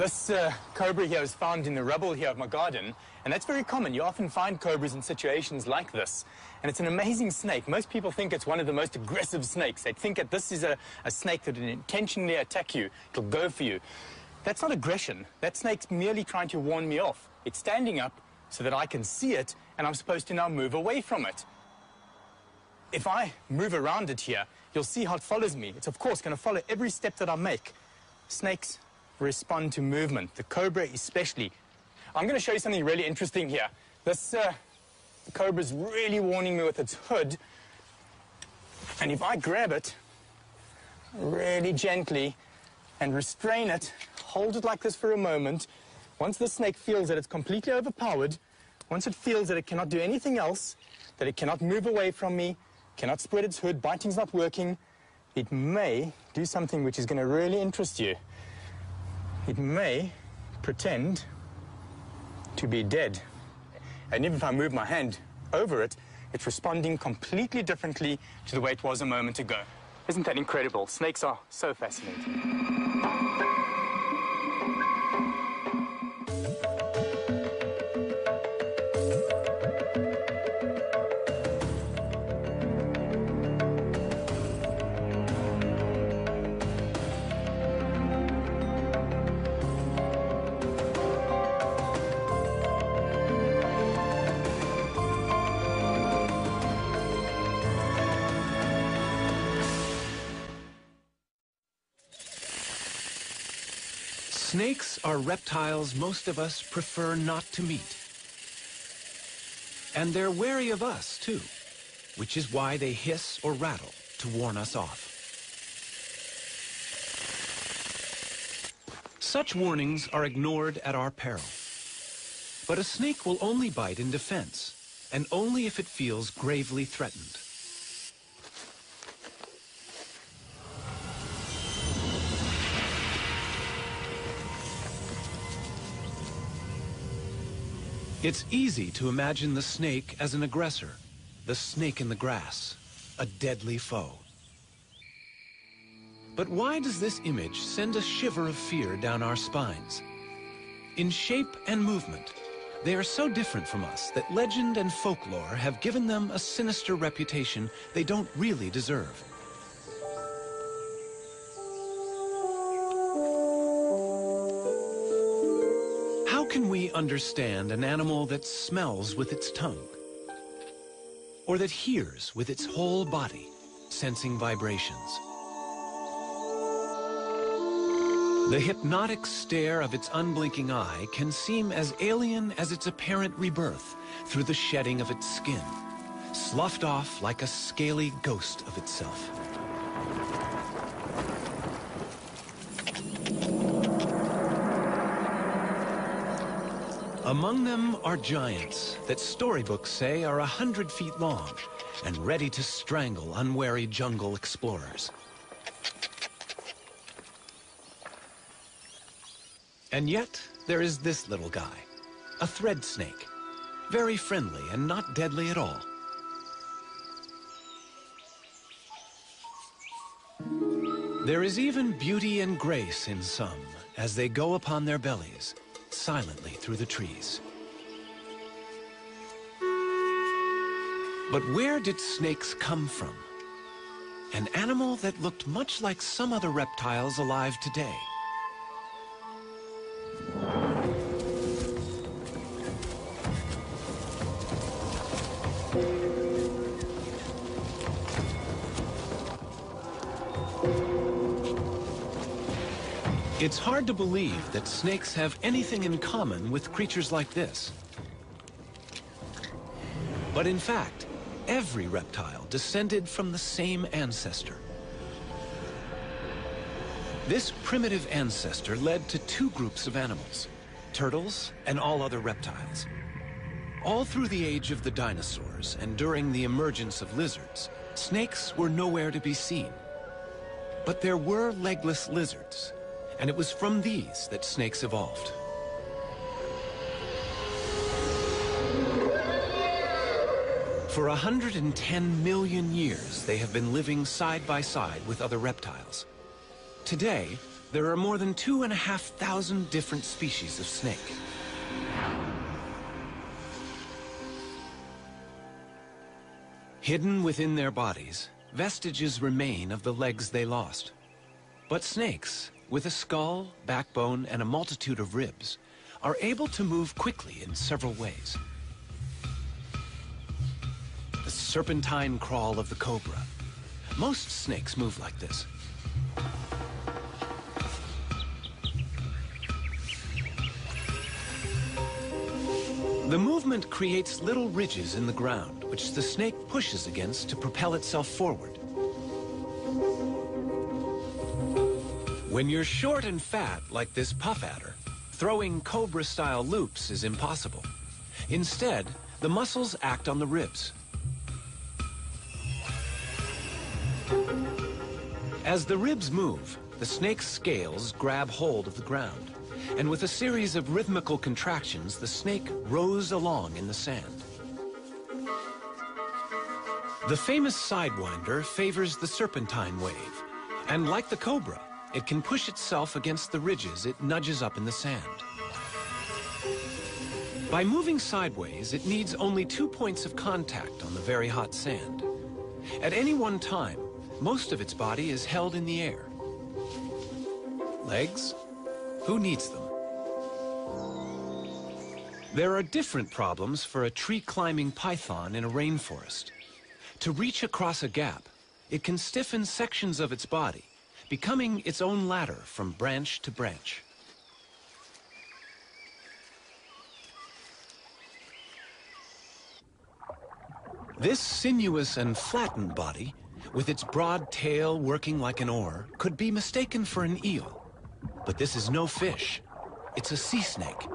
This cobra here is found in the rubble here of my garden, and that's very common. You often find cobras in situations like this, and it's an amazing snake. Most people think it's one of the most aggressive snakes. They think that this is a snake that will intentionally attack you. It'll go for you. That's not aggression. That snake's merely trying to warn me off. It's standing up so that I can see it, and I'm supposed to now move away from it. If I move around it here, you'll see how it follows me. It's, of course, going to follow every step that I make. Snakes respond to movement, the cobra especially. I'm going to show you something really interesting here. This cobra's really warning me with its hood. And if I grab it really gently and restrain it, hold it like this for a moment, once the snake feels that it's completely overpowered, once it feels that it cannot do anything else, that it cannot move away from me, cannot spread its hood, biting's not working, it may do something which is going to really interest you. It may pretend to be dead. And even if I move my hand over it, it's responding completely differently to the way it was a moment ago. Isn't that incredible? Snakes are so fascinating. Snakes are reptiles most of us prefer not to meet. And they're wary of us, too, which is why they hiss or rattle to warn us off. Such warnings are ignored at our peril. But a snake will only bite in defense, and only if it feels gravely threatened. It's easy to imagine the snake as an aggressor, the snake in the grass, a deadly foe. But why does this image send a shiver of fear down our spines? In shape and movement, they are so different from us that legend and folklore have given them a sinister reputation they don't really deserve. How can we understand an animal that smells with its tongue? Or that hears with its whole body, sensing vibrations? The hypnotic stare of its unblinking eye can seem as alien as its apparent rebirth through the shedding of its skin, sloughed off like a scaly ghost of itself. Among them are giants that storybooks say are 100 feet long and ready to strangle unwary jungle explorers. And yet, there is this little guy, a thread snake, very friendly and not deadly at all. There is even beauty and grace in some as they go upon their bellies, silently through the trees. But where did snakes come from? An animal that looked much like some other reptiles alive today. It's hard to believe that snakes have anything in common with creatures like this. But in fact, every reptile descended from the same ancestor. This primitive ancestor led to two groups of animals, turtles and all other reptiles. All through the age of the dinosaurs and during the emergence of lizards, snakes were nowhere to be seen. But there were legless lizards, and it was from these that snakes evolved. For 110 million years, they have been living side by side with other reptiles. Today, there are more than 2,500 different species of snake. Hidden within their bodies, vestiges remain of the legs they lost. But snakes, with a skull, backbone, and a multitude of ribs, are able to move quickly in several ways. The serpentine crawl of the cobra. Most snakes move like this. The movement creates little ridges in the ground, which the snake pushes against to propel itself forward. When you're short and fat, like this puff adder, throwing cobra-style loops is impossible. Instead, the muscles act on the ribs. As the ribs move, the snake's scales grab hold of the ground. And with a series of rhythmical contractions, the snake rows along in the sand. The famous sidewinder favors the serpentine wave, and like the cobra, it can push itself against the ridges it nudges up in the sand. By moving sideways, it needs only 2 points of contact on the very hot sand. At any one time, most of its body is held in the air. Legs? Who needs them? There are different problems for a tree-climbing python in a rainforest. To reach across a gap, it can stiffen sections of its body, becoming its own ladder from branch to branch. This sinuous and flattened body, with its broad tail working like an oar, could be mistaken for an eel. But this is no fish. It's a sea snake.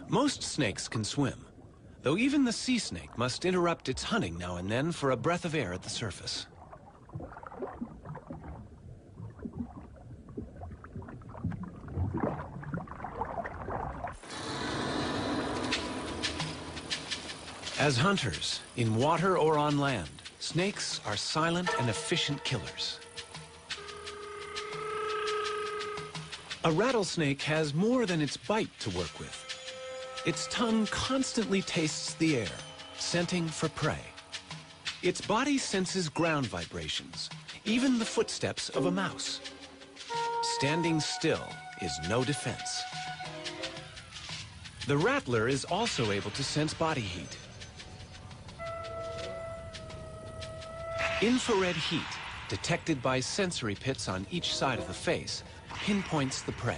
Most snakes can swim, though even the sea snake must interrupt its hunting now and then for a breath of air at the surface. As hunters, in water or on land, snakes are silent and efficient killers. A rattlesnake has more than its bite to work with. Its tongue constantly tastes the air, scenting for prey. Its body senses ground vibrations, even the footsteps of a mouse. Standing still is no defense. The rattler is also able to sense body heat. Infrared heat, detected by sensory pits on each side of the face, pinpoints the prey.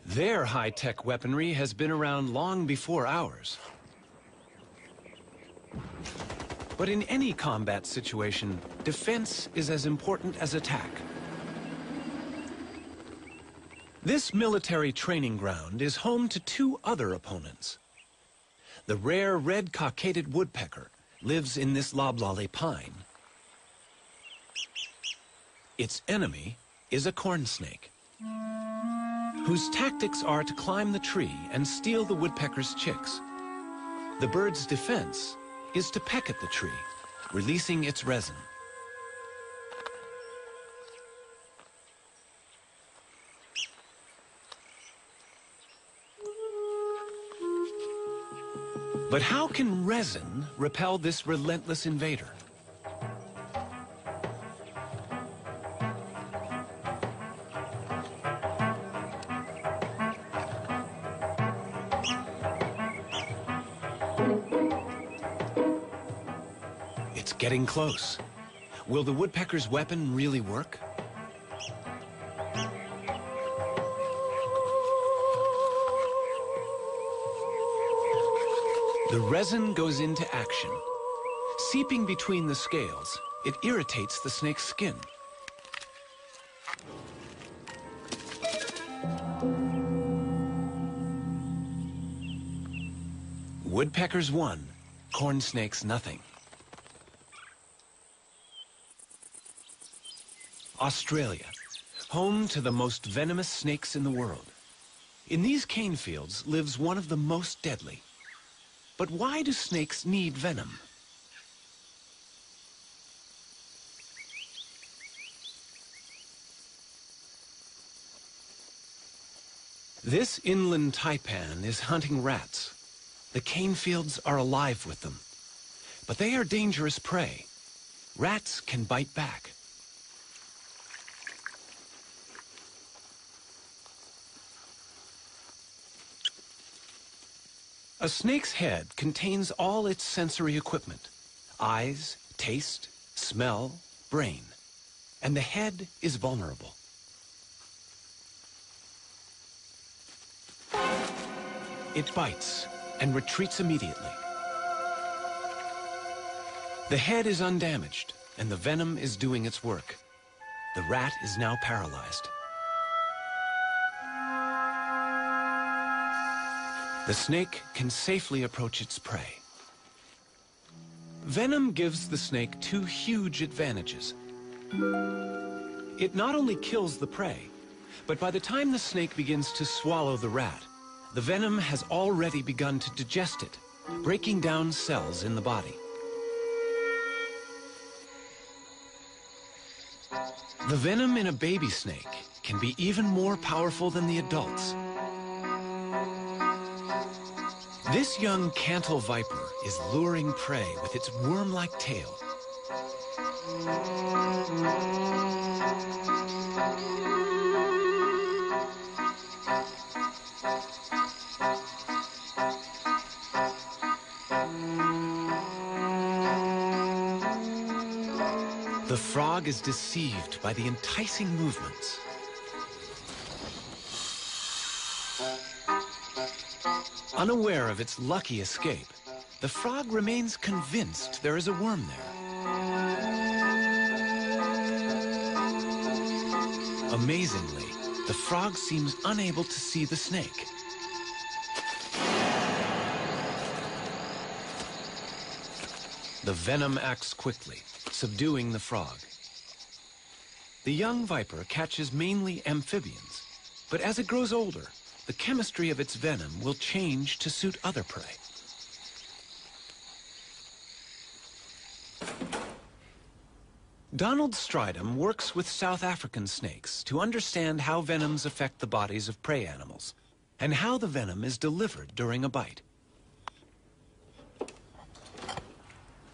Their high-tech weaponry has been around long before ours. But in any combat situation, defense is as important as attack. This military training ground is home to 2 other opponents. The rare red cockaded woodpecker lives in this loblolly pine. Its enemy is a corn snake, whose tactics are to climb the tree and steal the woodpecker's chicks. The bird's defense is to peck at the tree, releasing its resin. But how can resin repel this relentless invader? It's getting close. Will the woodpecker's weapon really work? The resin goes into action. Seeping between the scales, it irritates the snake's skin. Woodpeckers won, corn snakes nothing. Australia, home to the most venomous snakes in the world. In these cane fields lives one of the most deadly. But why do snakes need venom? This inland taipan is hunting rats. The cane fields are alive with them. But they are dangerous prey. Rats can bite back. A snake's head contains all its sensory equipment: eyes, taste, smell, brain. And the head is vulnerable. It bites and retreats immediately. The head is undamaged, and the venom is doing its work. The rat is now paralyzed. The snake can safely approach its prey. Venom gives the snake two huge advantages. It not only kills the prey, but by the time the snake begins to swallow the rat, the venom has already begun to digest it, breaking down cells in the body. The venom in a baby snake can be even more powerful than the adults. This young cantle viper is luring prey with its worm-like tail. The frog is deceived by the enticing movements. Unaware of its lucky escape, the frog remains convinced there is a worm there. Amazingly, the frog seems unable to see the snake. The venom acts quickly, subduing the frog. The young viper catches mainly amphibians, but as it grows older, the chemistry of its venom will change to suit other prey. Donald Stridham works with South African snakes to understand how venoms affect the bodies of prey animals and how the venom is delivered during a bite.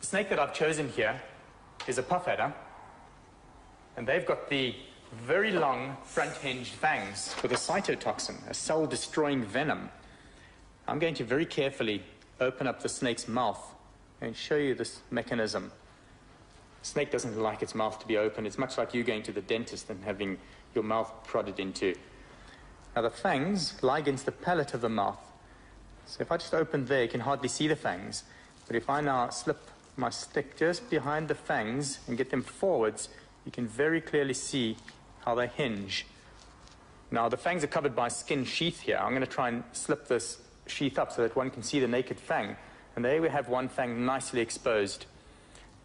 The snake that I've chosen here is a puff adder, and they've got the very long front-hinged fangs with a cytotoxin, a cell-destroying venom. I'm going to very carefully open up the snake's mouth and show you this mechanism. The snake doesn't like its mouth to be open. It's much like you going to the dentist and having your mouth prodded into. Now the fangs lie against the palate of the mouth. So if I just open there, you can hardly see the fangs. But if I now slip my stick just behind the fangs and get them forwards, you can very clearly see how they hinge. Now the fangs are covered by a skin sheath here. I'm going to try and slip this sheath up so that one can see the naked fang. And there we have one fang nicely exposed.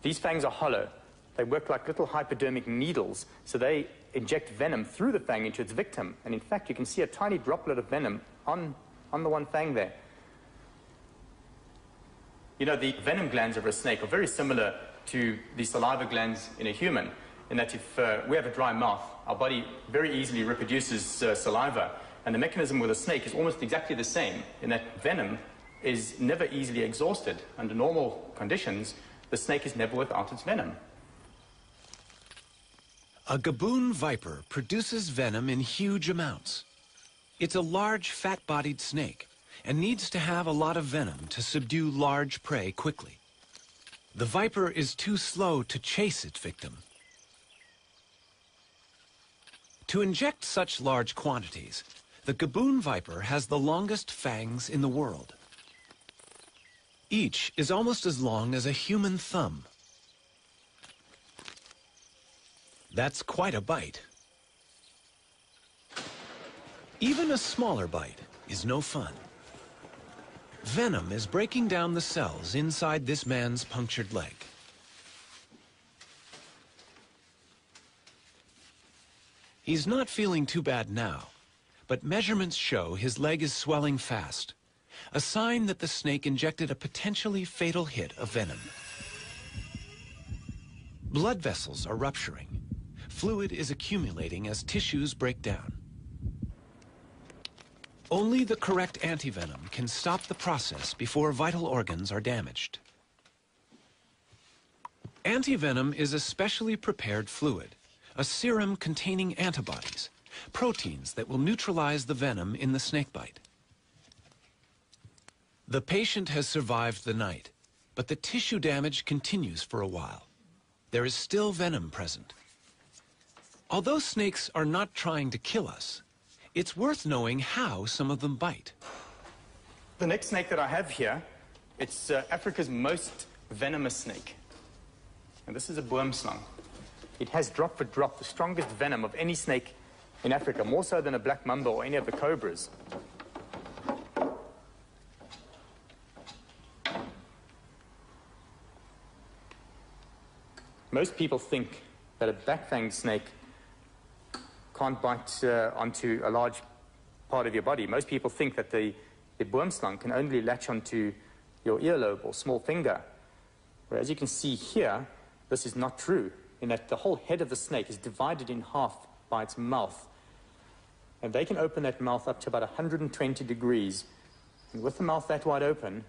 These fangs are hollow. They work like little hypodermic needles, so they inject venom through the fang into its victim. And in fact, you can see a tiny droplet of venom on the one fang there. You know, the venom glands of a snake are very similar to the saliva glands in a human, in that if we have a dry mouth, our body very easily reproduces saliva, and the mechanism with a snake is almost exactly the same, in that venom is never easily exhausted. Under normal conditions, the snake is never without its venom. A gaboon viper produces venom in huge amounts. It's a large, fat-bodied snake and needs to have a lot of venom to subdue large prey quickly. The viper is too slow to chase its victim. To inject such large quantities, the gaboon viper has the longest fangs in the world. Each is almost as long as a human thumb. That's quite a bite. Even a smaller bite is no fun. Venom is breaking down the cells inside this man's punctured leg. He's not feeling too bad now, but measurements show his leg is swelling fast. a sign that the snake injected a potentially fatal hit of venom. Blood vessels are rupturing. Fluid is accumulating as tissues break down. Only the correct antivenom can stop the process before vital organs are damaged. Antivenom is a specially prepared fluid, a serum containing antibodies, proteins that will neutralize the venom in the snakebite. The patient has survived the night, but the tissue damage continues for a while. There is still venom present. Although snakes are not trying to kill us, it's worth knowing how some of them bite. The next snake that I have here, it's Africa's most venomous snake. And this is a boomslang. It has drop for drop the strongest venom of any snake in Africa, more so than a black mamba or any of the cobras. Most people think that a black-fanged snake can't bite onto a large part of your body. Most people think that the boomslang can only latch onto your earlobe or small finger. Whereas you can see here, this is not true, in that the whole head of the snake is divided in half by its mouth. And they can open that mouth up to about 120 degrees. And with the mouth that wide open,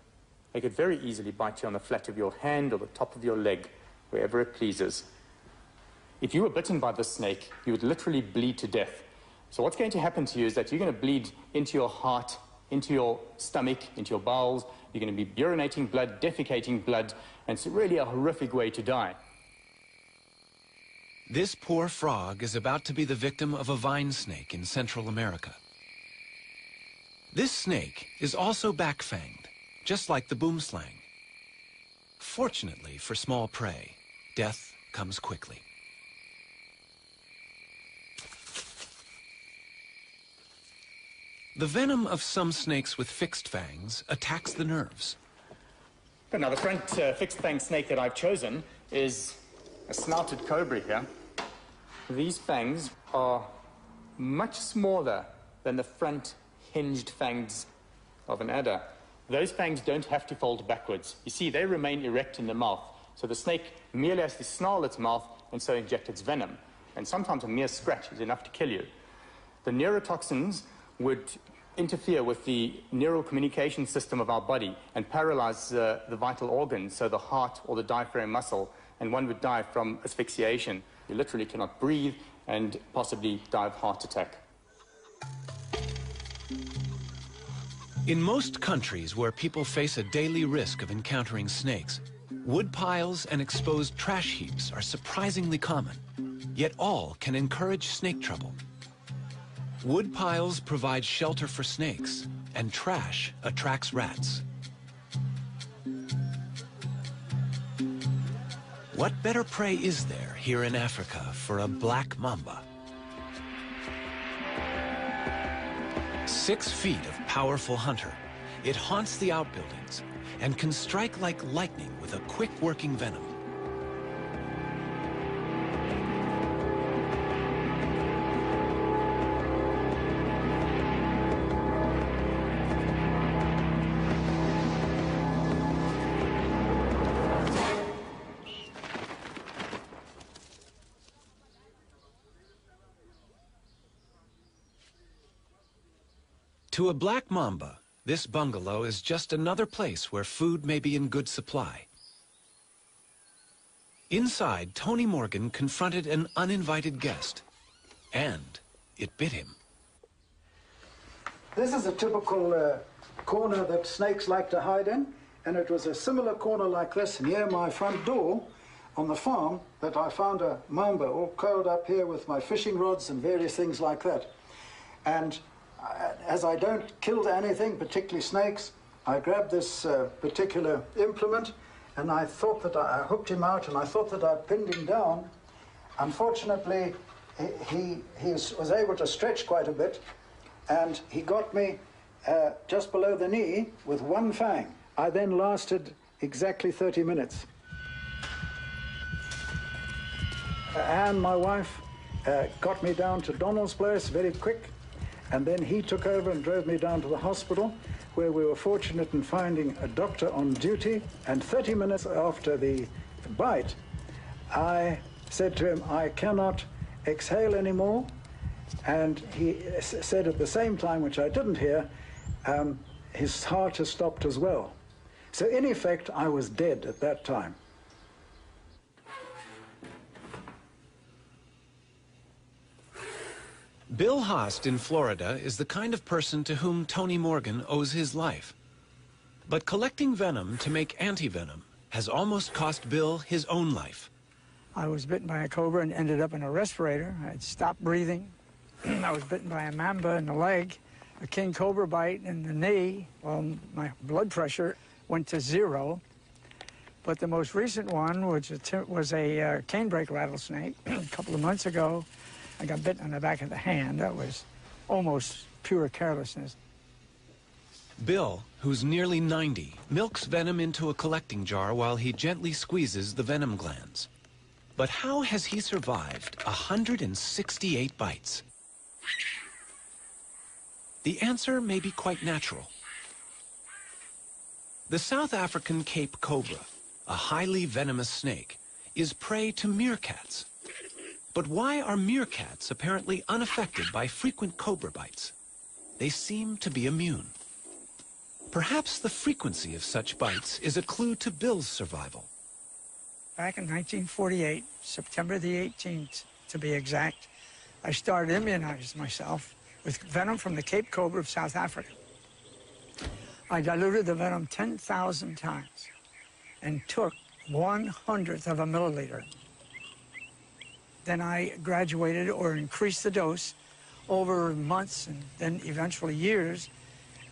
they could very easily bite you on the flat of your hand or the top of your leg, wherever it pleases. If you were bitten by this snake, you would literally bleed to death. So what's going to happen to you is that you're going to bleed into your heart, into your stomach, into your bowels. You're going to be urinating blood, defecating blood, and it's really a horrific way to die. This poor frog is about to be the victim of a vine snake in Central America. This snake is also back-fanged, just like the boomslang. Fortunately for small prey, death comes quickly. The venom of some snakes with fixed fangs attacks the nerves. Now, the front fixed-fang snake that I've chosen is a snouted cobra here. These fangs are much smaller than the front hinged fangs of an adder. Those fangs don't have to fold backwards. You see, they remain erect in the mouth. So the snake merely has to snarl its mouth and so inject its venom. And sometimes a mere scratch is enough to kill you. The neurotoxins would interfere with the neural communication system of our body and paralyze the vital organs, so the heart or the diaphragm muscle, and one would die from asphyxiation. You literally cannot breathe and possibly die of heart attack. In most countries where people face a daily risk of encountering snakes, wood piles and exposed trash heaps are surprisingly common, yet all can encourage snake trouble. Wood piles provide shelter for snakes, and trash attracts rats. What better prey is there here in Africa for a black mamba? 6 feet of powerful hunter, it haunts the outbuildings and can strike like lightning with a quick-working venom. To a black mamba, this bungalow is just another place where food may be in good supply. Inside, Tony Morgan confronted an uninvited guest, and it bit him. This is a typical corner that snakes like to hide in, and it was a similar corner like this near my front door on the farm that I found a mamba all curled up here with my fishing rods and various things like that. And as I don't kill anything, particularly snakes, I grabbed this particular implement and I thought that I hooked him out and I thought that I'd pinned him down. Unfortunately, he was able to stretch quite a bit and he got me just below the knee with one fang. I then lasted exactly 30 minutes. Anne, my wife, got me down to Donald's place very quick. And then he took over and drove me down to the hospital, where we were fortunate in finding a doctor on duty, and 30 minutes after the bite, I said to him, I cannot exhale anymore, and he said at the same time, which I didn't hear, his heart has stopped as well. So in effect, I was dead at that time. Bill Haast in Florida is the kind of person to whom Tony Morgan owes his life. But collecting venom to make anti-venom has almost cost Bill his own life. I was bitten by a cobra and ended up in a respirator. I had stopped breathing. I was bitten by a mamba in the leg, a king cobra bite in the knee. Well, my blood pressure went to 0. But the most recent one, which was a canebrake rattlesnake, a couple of months ago, I got bitten on the back of the hand. That was almost pure carelessness. Bill, who's nearly 90, milks venom into a collecting jar while he gently squeezes the venom glands. But how has he survived 168 bites? The answer may be quite natural. The South African Cape cobra, a highly venomous snake, is prey to meerkats. But why are meerkats apparently unaffected by frequent cobra bites? They seem to be immune. Perhaps the frequency of such bites is a clue to Bill's survival. Back in 1948, September the 18th to be exact, I started immunizing myself with venom from the Cape cobra of South Africa. I diluted the venom 10,000 times and took 1/100th of a milliliter. Then I graduated or increased the dose over months and then eventually years,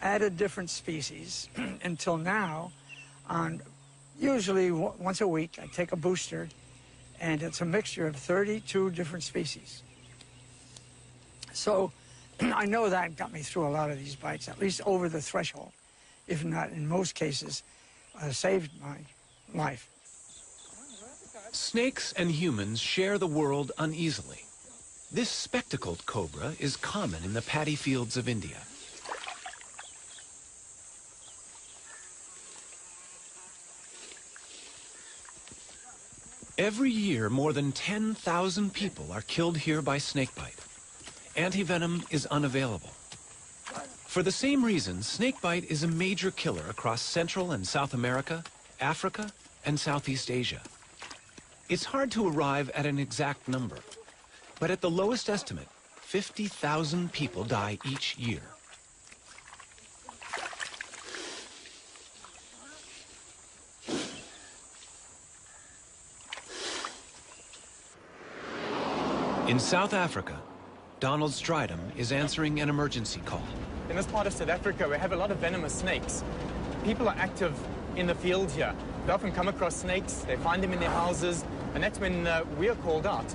added different species until now, on usually once a week, I take a booster, and it's a mixture of 32 different species. So I know that got me through a lot of these bites, at least over the threshold, if not in most cases, saved my life. Snakes and humans share the world uneasily. This spectacled cobra is common in the paddy fields of India. Every year, more than 10,000 people are killed here by snakebite. Antivenom is unavailable. For the same reason, snakebite is a major killer across Central and South America, Africa, and Southeast Asia. It's hard to arrive at an exact number, but at the lowest estimate, 50,000 people die each year. In South Africa, Donald Stridham is answering an emergency call. In this part of South Africa, we have a lot of venomous snakes. People are active in the field here. They often come across snakes, they find them in their houses, and that's when we are called out.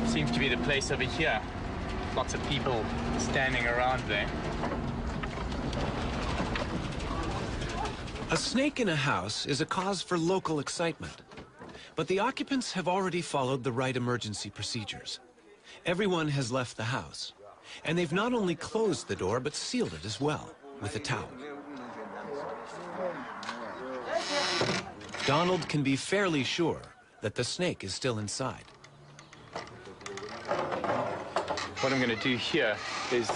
Seems to be the place over here. Lots of people standing around there. A snake in a house is a cause for local excitement, but the occupants have already followed the right emergency procedures. Everyone has left the house, and they've not only closed the door, but sealed it as well with a towel. Donald can be fairly sure that the snake is still inside. What I'm going to do here is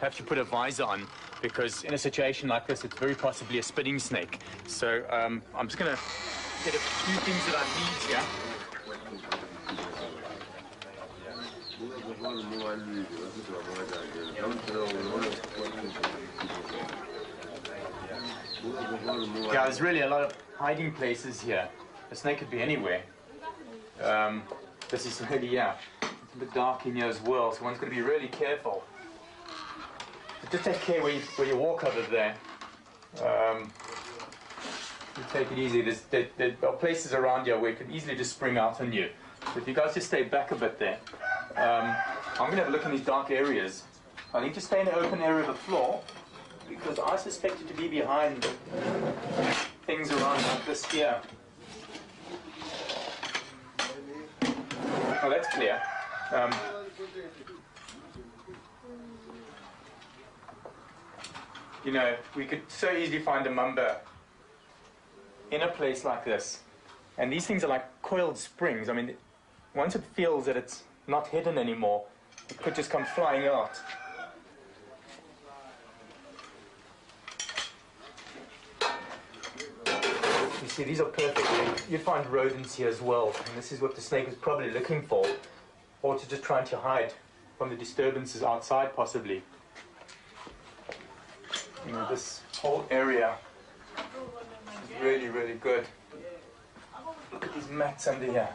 have to put a visor on, because in a situation like this, it's very possibly a spitting snake. So I'm just going to get a few things that I need here. Yeah, there's really a lot of hiding places here. The snake could be anywhere. This is really, yeah, it's a bit dark in here as well, so one's got to be really careful. But just take care where you walk over there. You take it easy. There are places around here where it could easily just spring out on you. So if you guys just stay back a bit there. I'm going to have a look in these dark areas. I need to stay in the open area of the floor, because I suspect it to be behind things around like this here. Oh, that's clear. You know, we could so easily find a mamba in a place like this. And these things are like coiled springs. I mean, once it feels that it's not hidden anymore, it could just come flying out. You see, these are perfect. You'd find rodents here as well. And this is what the snake was probably looking for. Or to just trying to hide from the disturbances outside, possibly. You know, this whole area is really, really good. Look at these mats under here.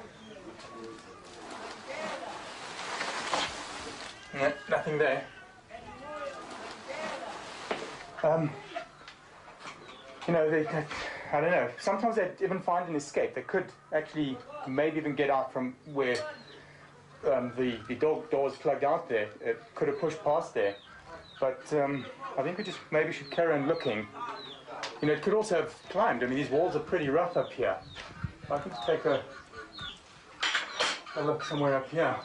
No, nothing there. You know, I don't know. Sometimes they even find an escape. They could actually maybe even get out from where the door was plugged out there. It could have pushed past there. But I think we just maybe should carry on looking. You know, it could also have climbed. I mean, these walls are pretty rough up here. I think to take a look somewhere up here.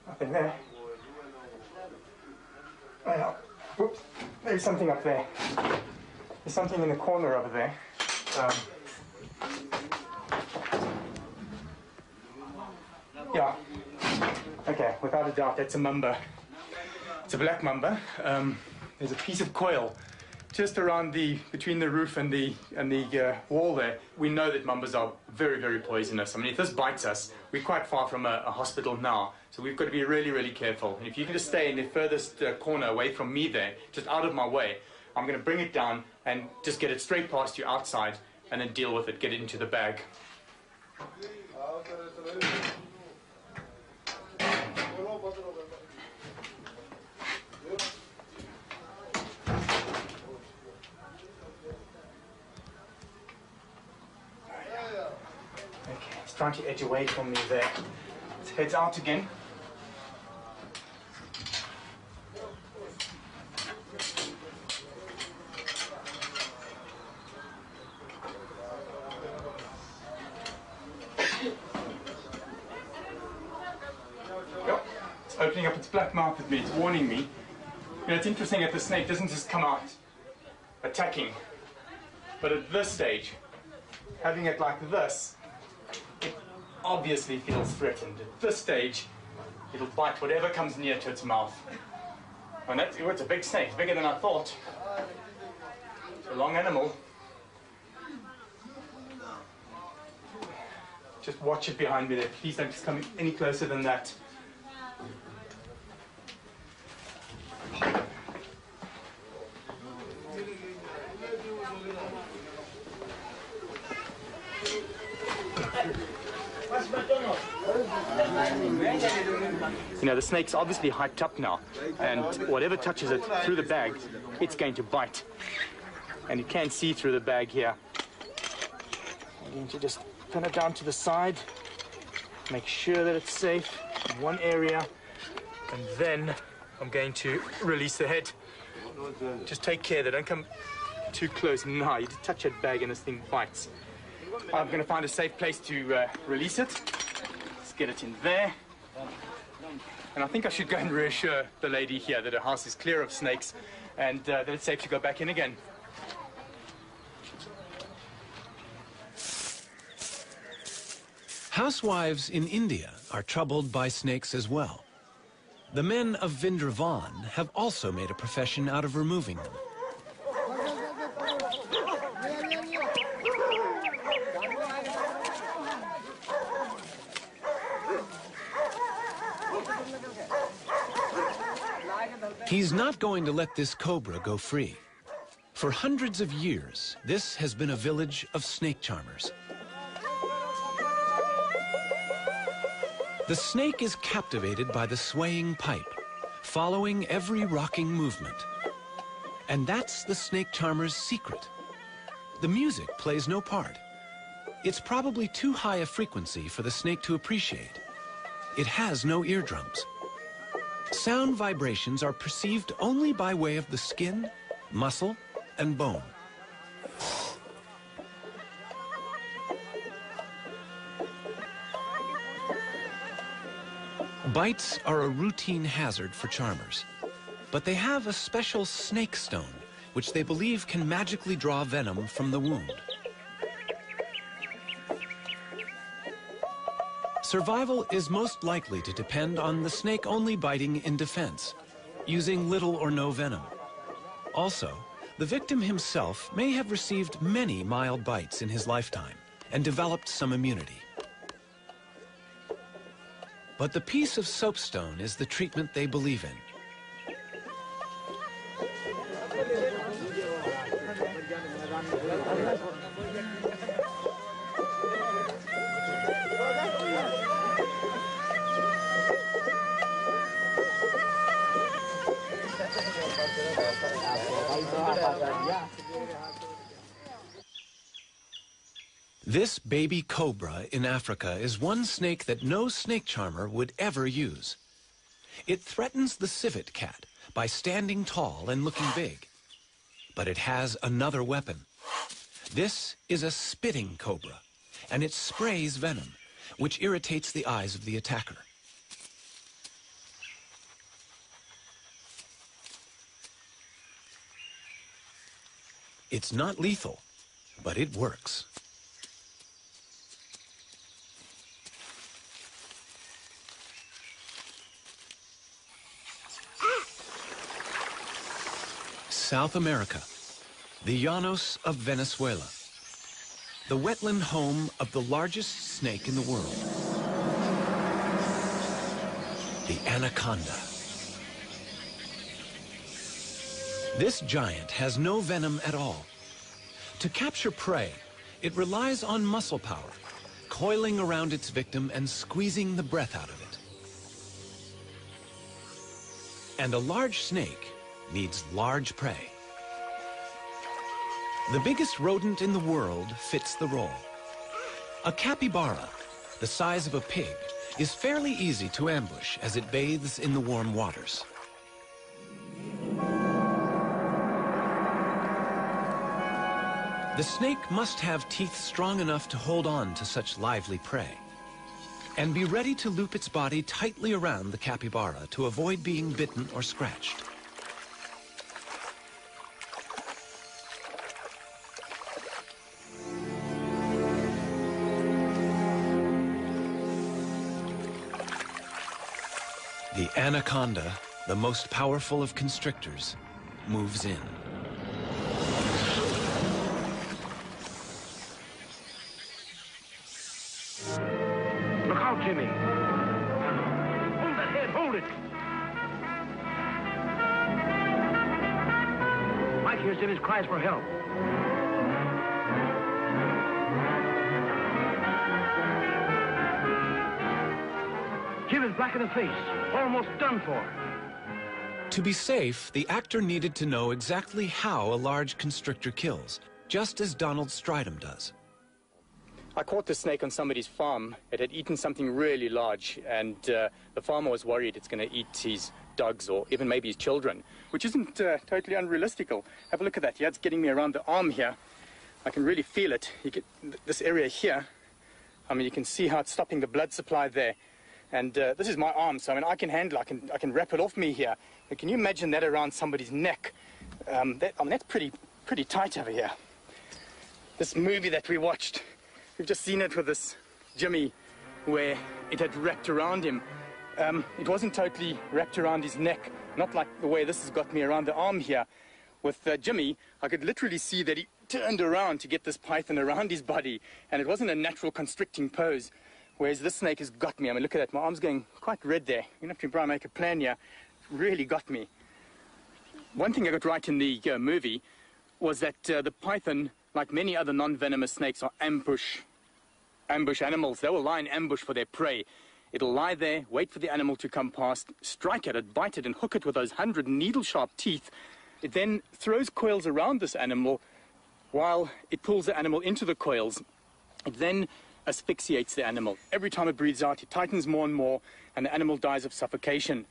Nothing there. Oh, yeah. Whoops. There's something up there. There's something in the corner over there. Yeah. Okay, without a doubt, that's a mamba. It's a black mamba. There's a piece of coil just around between the roof and the wall there. We know that mambas are very, very poisonous. I mean, if this bites us, we're quite far from a hospital now, so we've got to be really, really careful. And if you can just stay in the furthest corner away from me there, just out of my way, I'm going to bring it down and just get it straight past you outside and then deal with it, get it into the bag. Okay, it's trying to edge away from me there. It heads out again. Yep. It's opening up its black mouth at me, it's warning me. You know, it's interesting that the snake doesn't just come out attacking, but at this stage, having it like this, it obviously feels threatened. At this stage, it'll bite whatever comes near to its mouth. And it's a big snake, bigger than I thought. It's a long animal. Just watch it behind me there. Please don't just come any closer than that. You know, the snake's obviously hyped up now, and whatever touches it through the bag, it's going to bite. And you can see through the bag here. I'm going to just pin it down to the side, make sure that it's safe in one area, and then I'm going to release the head. Just take care, they don't come too close. Now, you just touch that bag and this thing bites. I'm going to find a safe place to release it. Let's get it in there. And I think I should go and reassure the lady here that her house is clear of snakes and that it's safe to go back in again. Housewives in India are troubled by snakes as well. The men of Vindravan have also made a profession out of removing them. He's not going to let this cobra go free. For hundreds of years, this has been a village of snake charmers. The snake is captivated by the swaying pipe, following every rocking movement. And that's the snake charmer's secret. The music plays no part. It's probably too high a frequency for the snake to appreciate. It has no eardrums. Sound vibrations are perceived only by way of the skin, muscle, and bone. Bites are a routine hazard for charmers, but they have a special snake stone, which they believe can magically draw venom from the wound. Survival is most likely to depend on the snake only biting in defense, using little or no venom. Also, the victim himself may have received many mild bites in his lifetime and developed some immunity. But the piece of soapstone is the treatment they believe in. This baby cobra in Africa is one snake that no snake charmer would ever use. It threatens the civet cat by standing tall and looking big. But it has another weapon. This is a spitting cobra, and it sprays venom, which irritates the eyes of the attacker. It's not lethal, but it works. South America, the Llanos of Venezuela, the wetland home of the largest snake in the world, the anaconda. This giant has no venom at all. To capture prey, it relies on muscle power, coiling around its victim and squeezing the breath out of it. And a large snake needs large prey. The biggest rodent in the world fits the role. A capybara, the size of a pig, is fairly easy to ambush as it bathes in the warm waters. The snake must have teeth strong enough to hold on to such lively prey, and be ready to loop its body tightly around the capybara to avoid being bitten or scratched. The anaconda, the most powerful of constrictors, moves in. Look out, Jimmy. Hold that head, hold it. Mike hears Jimmy's cries for help. Jim is black in the face, almost done for. To be safe, the actor needed to know exactly how a large constrictor kills, just as Donald Stridham does. I caught the snake on somebody's farm. It had eaten something really large, and the farmer was worried it's going to eat his dogs or even maybe his children, which isn't totally unrealistical. Have a look at that. Yeah, it's getting me around the arm here. I can really feel it. You get this area here. I mean, you can see how it's stopping the blood supply there. And this is my arm, so I mean, I can handle it. I can wrap it off me here. But can you imagine that around somebody's neck? I mean, that's pretty tight over here. This movie that we watched, we've just seen it with this Jimmy, where it had wrapped around him. It wasn't totally wrapped around his neck, not like the way this has got me around the arm here. With Jimmy, I could literally see that he turned around to get this python around his body, and it wasn't a natural constricting pose. Whereas this snake has got me. I mean, look at that. My arm's going quite red there. You have to try and make a plan here. It really got me. One thing I got right in the movie was that the python, like many other non-venomous snakes, are ambush animals. They will lie in ambush for their prey. It'll lie there, wait for the animal to come past, strike at it, bite it, and hook it with those 100 needle-sharp teeth. It then throws coils around this animal while it pulls the animal into the coils. It then asphyxiates the animal. Every time it breathes out, it tightens more and more, and the animal dies of suffocation.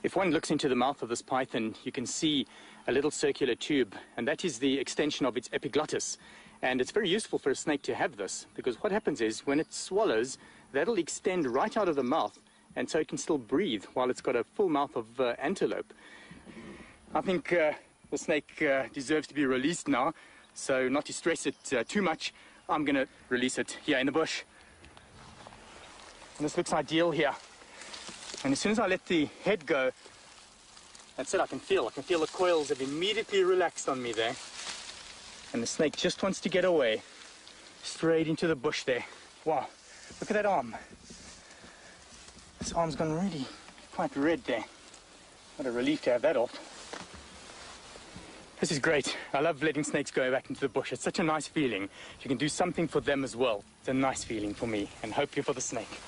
If one looks into the mouth of this python, you can see a little circular tube, and that is the extension of its epiglottis. And it's very useful for a snake to have this, because what happens is, when it swallows, that'll extend right out of the mouth and so it can still breathe while it's got a full mouth of antelope. I think the snake deserves to be released now, so not to stress it too much, I'm going to release it here in the bush. And this looks ideal here. And as soon as I let the head go, that's it, I can feel the coils have immediately relaxed on me there. And the snake just wants to get away, straight into the bush there. Wow, look at that arm. This arm's gone really quite red there. What a relief to have that off. This is great. I love letting snakes go back into the bush. It's such a nice feeling. If you can do something for them as well, it's a nice feeling for me, and hopefully for the snake.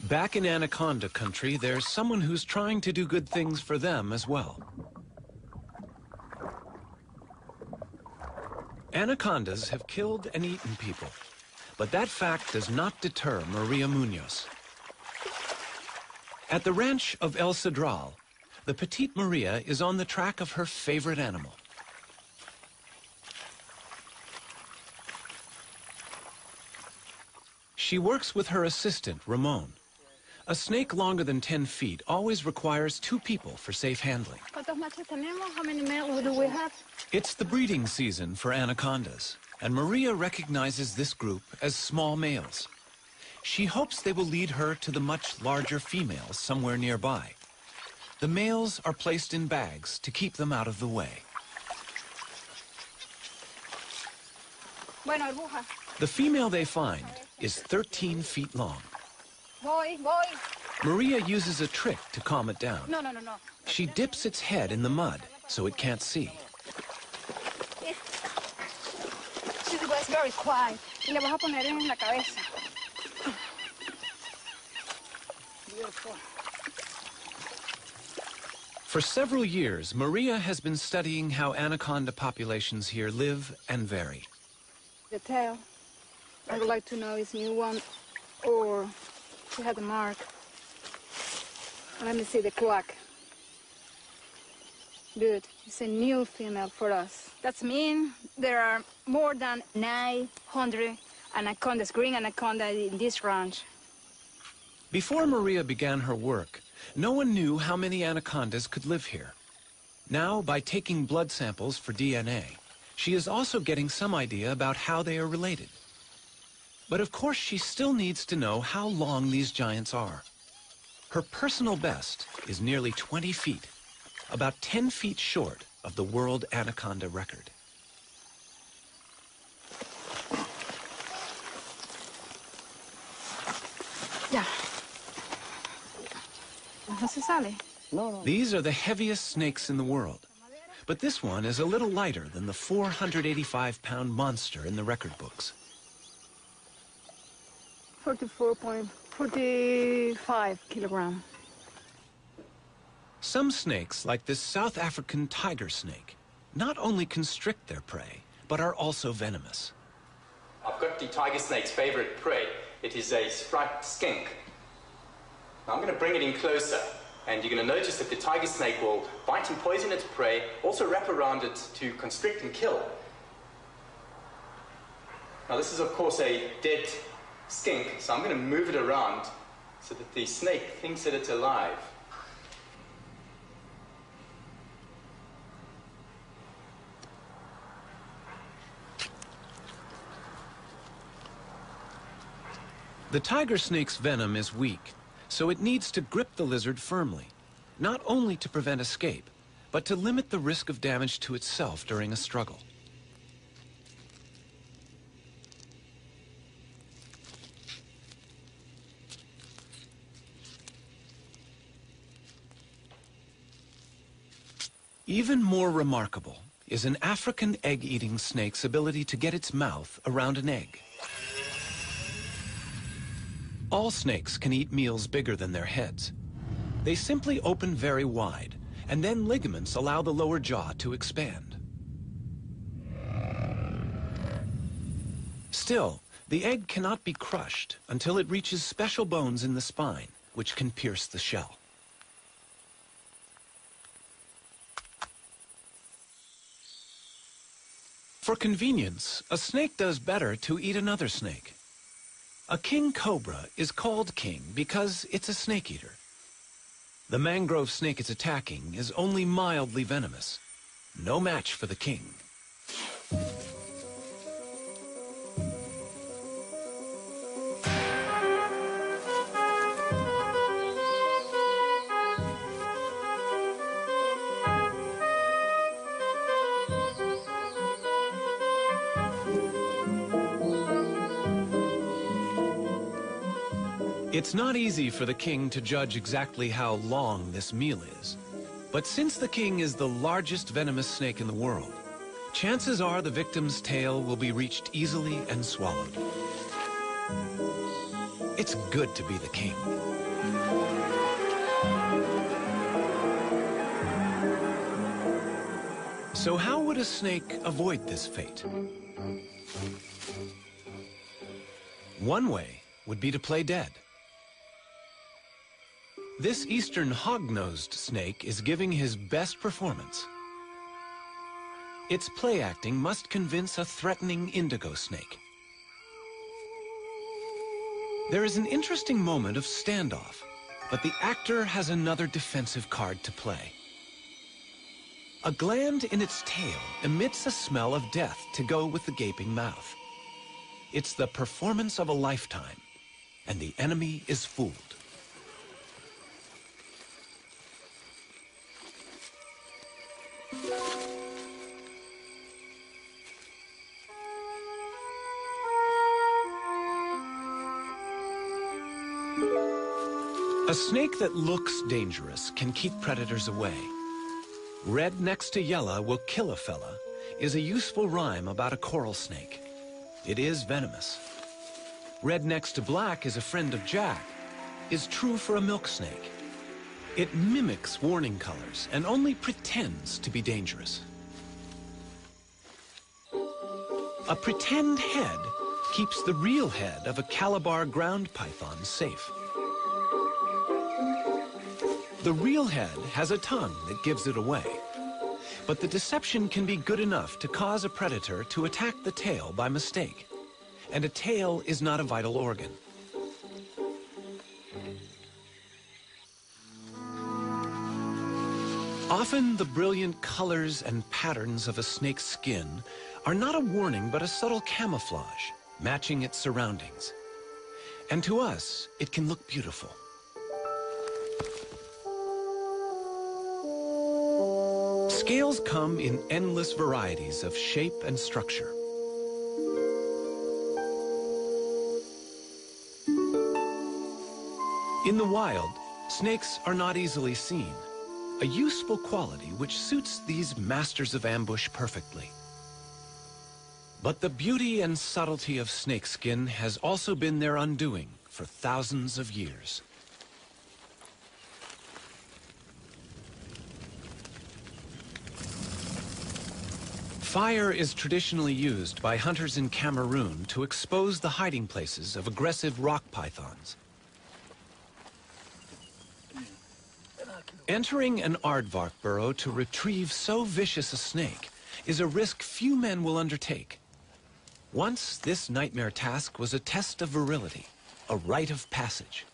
Back in anaconda country, there's someone who's trying to do good things for them as well. Anacondas have killed and eaten people, but that fact does not deter Maria Munoz. At the ranch of El Cedral, the petite Maria is on the track of her favorite animal. She works with her assistant, Ramon. A snake longer than 10 feet always requires 2 people for safe handling. ¿Cuántos machos tenemos? How many males do we have? It's the breeding season for anacondas, and Maria recognizes this group as small males. She hopes they will lead her to the much larger females somewhere nearby. The males are placed in bags to keep them out of the way. Bueno, burbuja. The female they find is 13 feet long. Voy. Maria uses a trick to calm it down. No. She dips its head in the mud so it can't see. She's very quiet. Y le vas a poner en la cabeza. Beautiful. For several years, Maria has been studying how anaconda populations here live and vary. The tail. I would like to know is new one or she had a mark. Let me see the clock. Good. It's a new female for us. That means there are more than 900 anacondas, green anaconda in this ranch. Before Maria began her work, no one knew how many anacondas could live here. Now, by taking blood samples for DNA, she is also getting some idea about how they are related. But of course, she still needs to know how long these giants are. Her personal best is nearly 20 feet, about 10 feet short of the world anaconda record. Ya. ¿No se sale? These are the heaviest snakes in the world. But this one is a little lighter than the 485-pound monster in the record books. 44.45 kilograms. Some snakes, like this South African tiger snake, not only constrict their prey, but are also venomous. I've got the tiger snake's favorite prey. It is a striped skink. Now I'm going to bring it in closer, and you're going to notice that the tiger snake will bite and poison its prey, also wrap around it to constrict and kill. Now this is of course a dead skink, so I'm going to move it around so that the snake thinks that it's alive. The tiger snake's venom is weak, so it needs to grip the lizard firmly, not only to prevent escape, but to limit the risk of damage to itself during a struggle. Even more remarkable is an African egg-eating snake's ability to get its mouth around an egg. All snakes can eat meals bigger than their heads. They simply open very wide, and then ligaments allow the lower jaw to expand. Still, the egg cannot be crushed until it reaches special bones in the spine, which can pierce the shell. For convenience, a snake does better to eat another snake. A king cobra is called king because it's a snake eater. The mangrove snake it's attacking is only mildly venomous. No match for the king. It's not easy for the king to judge exactly how long this meal is. But since the king is the largest venomous snake in the world, chances are the victim's tail will be reached easily and swallowed. It's good to be the king. So how would a snake avoid this fate? One way would be to play dead. This eastern hog-nosed snake is giving his best performance. Its play acting must convince a threatening indigo snake. There is an interesting moment of standoff, but the actor has another defensive card to play. A gland in its tail emits a smell of death to go with the gaping mouth. It's the performance of a lifetime, and the enemy is fooled. A snake that looks dangerous can keep predators away. Red next to yellow will kill a fella is a useful rhyme about a coral snake. It is venomous. Red next to black is a friend of Jack is true for a milk snake. It mimics warning colors and only pretends to be dangerous. A pretend head keeps the real head of a Calabar ground python safe. The real head has a tongue that gives it away. But the deception can be good enough to cause a predator to attack the tail by mistake. And a tail is not a vital organ. Often the brilliant colors and patterns of a snake's skin are not a warning but a subtle camouflage, matching its surroundings. And to us, it can look beautiful. Scales come in endless varieties of shape and structure. In the wild, snakes are not easily seen, a useful quality which suits these masters of ambush perfectly. But the beauty and subtlety of snakeskin has also been their undoing for thousands of years. Fire is traditionally used by hunters in Cameroon to expose the hiding places of aggressive rock pythons. Entering an aardvark burrow to retrieve so vicious a snake is a risk few men will undertake. Once, this nightmare task was a test of virility, a rite of passage.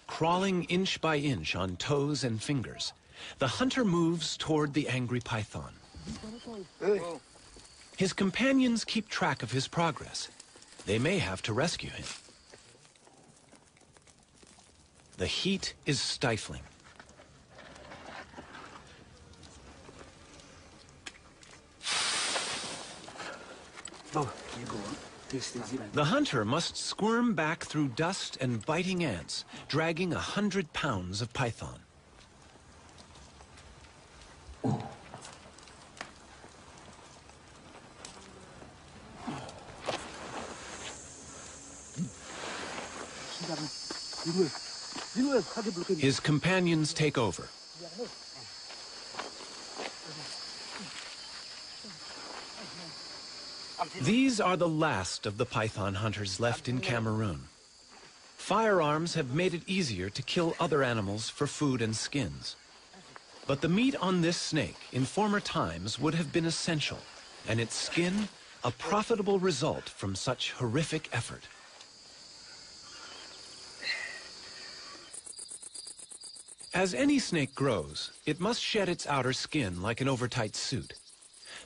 Crawling inch by inch on toes and fingers, the hunter moves toward the angry python. His companions keep track of his progress. They may have to rescue him. The heat is stifling. The hunter must squirm back through dust and biting ants, dragging 100 pounds of python. His companions take over. These are the last of the python hunters left in Cameroon. Firearms have made it easier to kill other animals for food and skins. But the meat on this snake in former times would have been essential and its skin a profitable result from such horrific effort. As any snake grows, it must shed its outer skin like an overtight suit.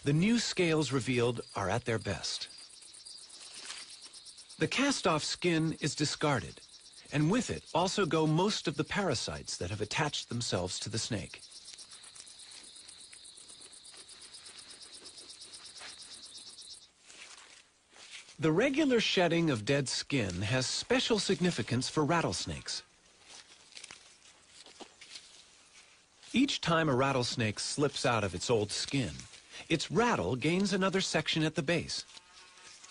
The new scales revealed are at their best. The cast-off skin is discarded, and with it also go most of the parasites that have attached themselves to the snake. The regular shedding of dead skin has special significance for rattlesnakes. Each time a rattlesnake slips out of its old skin, its rattle gains another section at the base.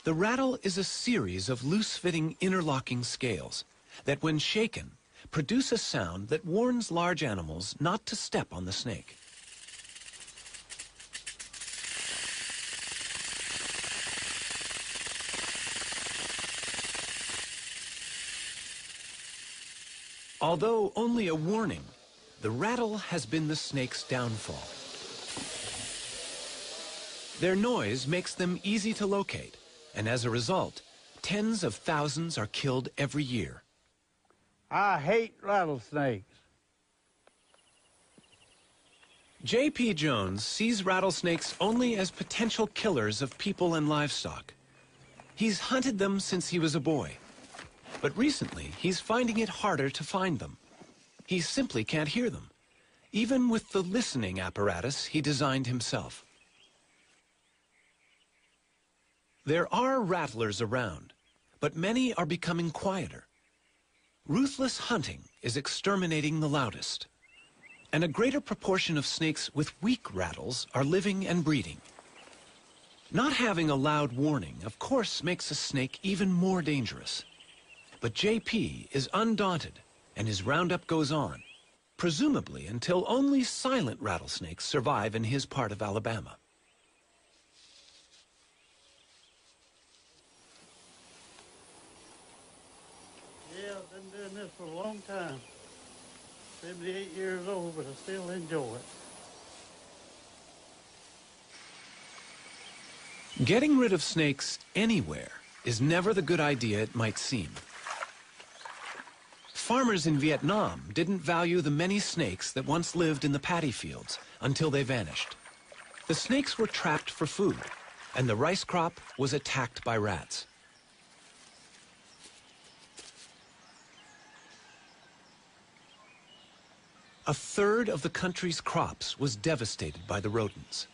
The rattle is a series of loose-fitting interlocking scales that, when shaken, produce a sound that warns large animals not to step on the snake. Although only a warning, the rattle has been the snake's downfall. Their noise makes them easy to locate, and as a result, tens of thousands are killed every year. I hate rattlesnakes. J.P. Jones sees rattlesnakes only as potential killers of people and livestock. He's hunted them since he was a boy. But recently, he's finding it harder to find them. He simply can't hear them, even with the listening apparatus he designed himself. There are rattlers around, but many are becoming quieter. Ruthless hunting is exterminating the loudest, and a greater proportion of snakes with weak rattles are living and breeding. Not having a loud warning, of course, makes a snake even more dangerous. But J.P. is undaunted, and his roundup goes on, presumably until only silent rattlesnakes survive in his part of Alabama. Yeah, I've been doing this for a long time. 78 years old, but I still enjoy it. Getting rid of snakes anywhere is never the good idea it might seem. Farmers in Vietnam didn't value the many snakes that once lived in the paddy fields until they vanished. The snakes were trapped for food, and the rice crop was attacked by rats. A third of the country's crops was devastated by the rodents.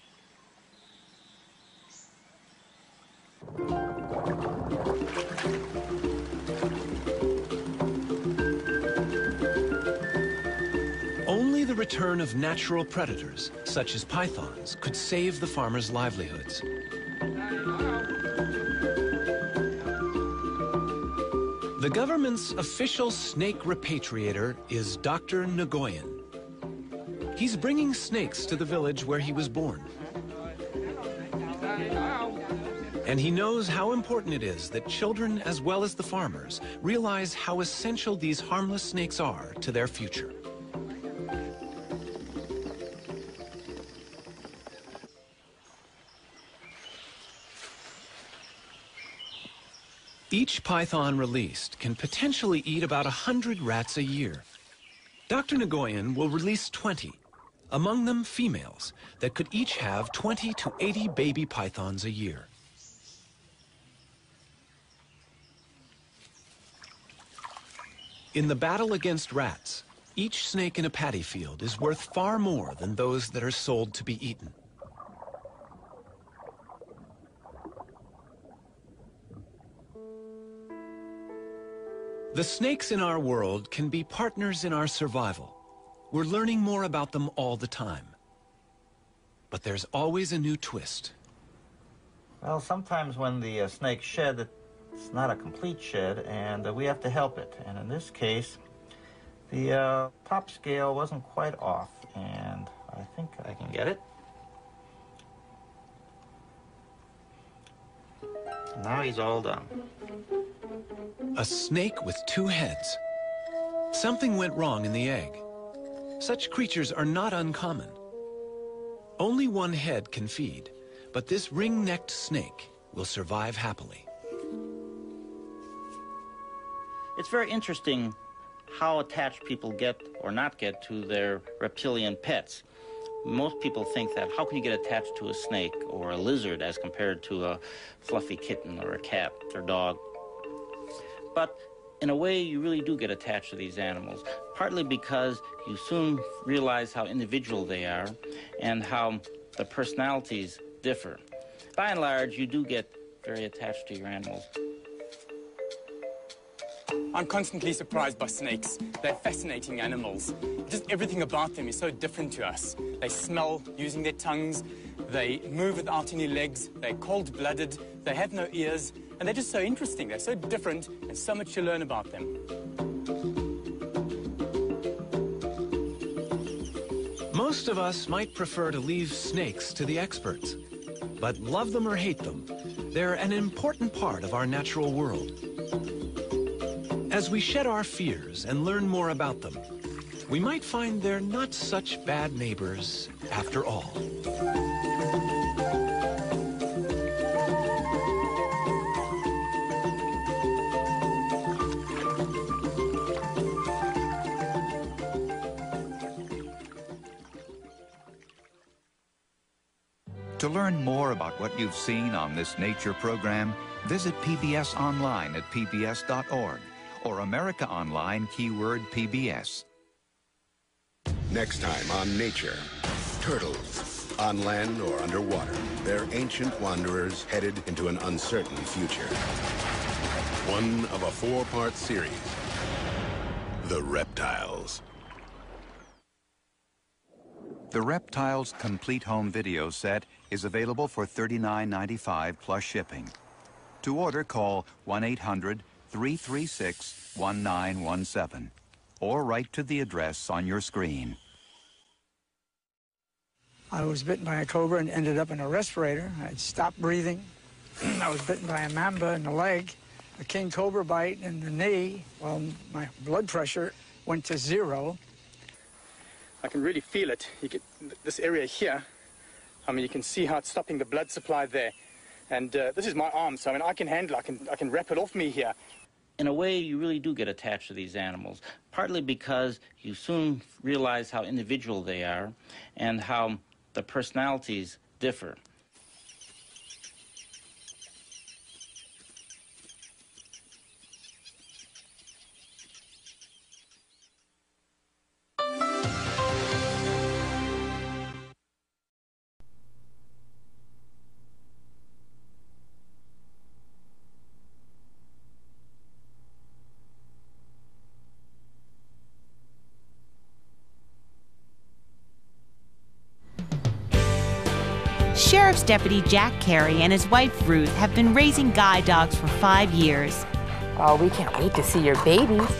Only the return of natural predators, such as pythons, could save the farmers' livelihoods. The government's official snake repatriator is Dr. Nguyen. He's bringing snakes to the village where he was born. And he knows how important it is that children, as well as the farmers, realize how essential these harmless snakes are to their future. Each python released can potentially eat about 100 rats a year. Dr. Nguyen will release 20, among them females, that could each have 20 to 80 baby pythons a year. In the battle against rats, each snake in a paddy field is worth far more than those that are sold to be eaten. The snakes in our world can be partners in our survival. We're learning more about them all the time. But there's always a new twist. Well, sometimes when the snakes shed, it's not a complete shed, and we have to help it. And in this case, the top scale wasn't quite off, and I think I can get it. Now he's all done. A snake with two heads. Something went wrong in the egg. Such creatures are not uncommon. Only one head can feed, But this ring-necked snake will survive happily. It's very interesting how attached people get or not get to their reptilian pets. Most people think that how can you get attached to a snake or a lizard as compared to a fluffy kitten or a cat or dog? But in a way, you really do get attached to these animals, partly because you soon realize how individual they are and how the personalities differ. By and large, you do get very attached to your animals. I'm constantly surprised by snakes. They're fascinating animals. Just everything about them is so different to us. They smell using their tongues. They move without any legs. They're cold-blooded. They have no ears. And they're just so interesting. They're so different and so much to learn about them. Most of us might prefer to leave snakes to the experts. But love them or hate them, they're an important part of our natural world. As we shed our fears and learn more about them, we might find they're not such bad neighbors after all. To learn more about what you've seen on this nature program, visit PBS online at pbs.org or America Online keyword PBS. Next time on Nature, turtles, on land or underwater. They're ancient wanderers headed into an uncertain future. One of a 4-part series, The Reptiles. The Reptiles Complete Home Video Set is available for $39.95 plus shipping. To order, call 1-800-336-1917 or write to the address on your screen. I was bitten by a cobra and ended up in a respirator. I stopped breathing. I was bitten by a mamba in the leg, a king cobra bite in the knee. Well, my blood pressure went to 0. I can really feel it. You get this area here. I mean, you can see how it's stopping the blood supply there. And this is my arm, so I mean, I can handle it. I can wrap it off me here. In a way, you really do get attached to these animals, partly because you soon realize how individual they are and how the personalities differ. Sheriff's Deputy Jack Carey and his wife Ruth have been raising guide dogs for 5 years. Oh, we can't wait to see your babies.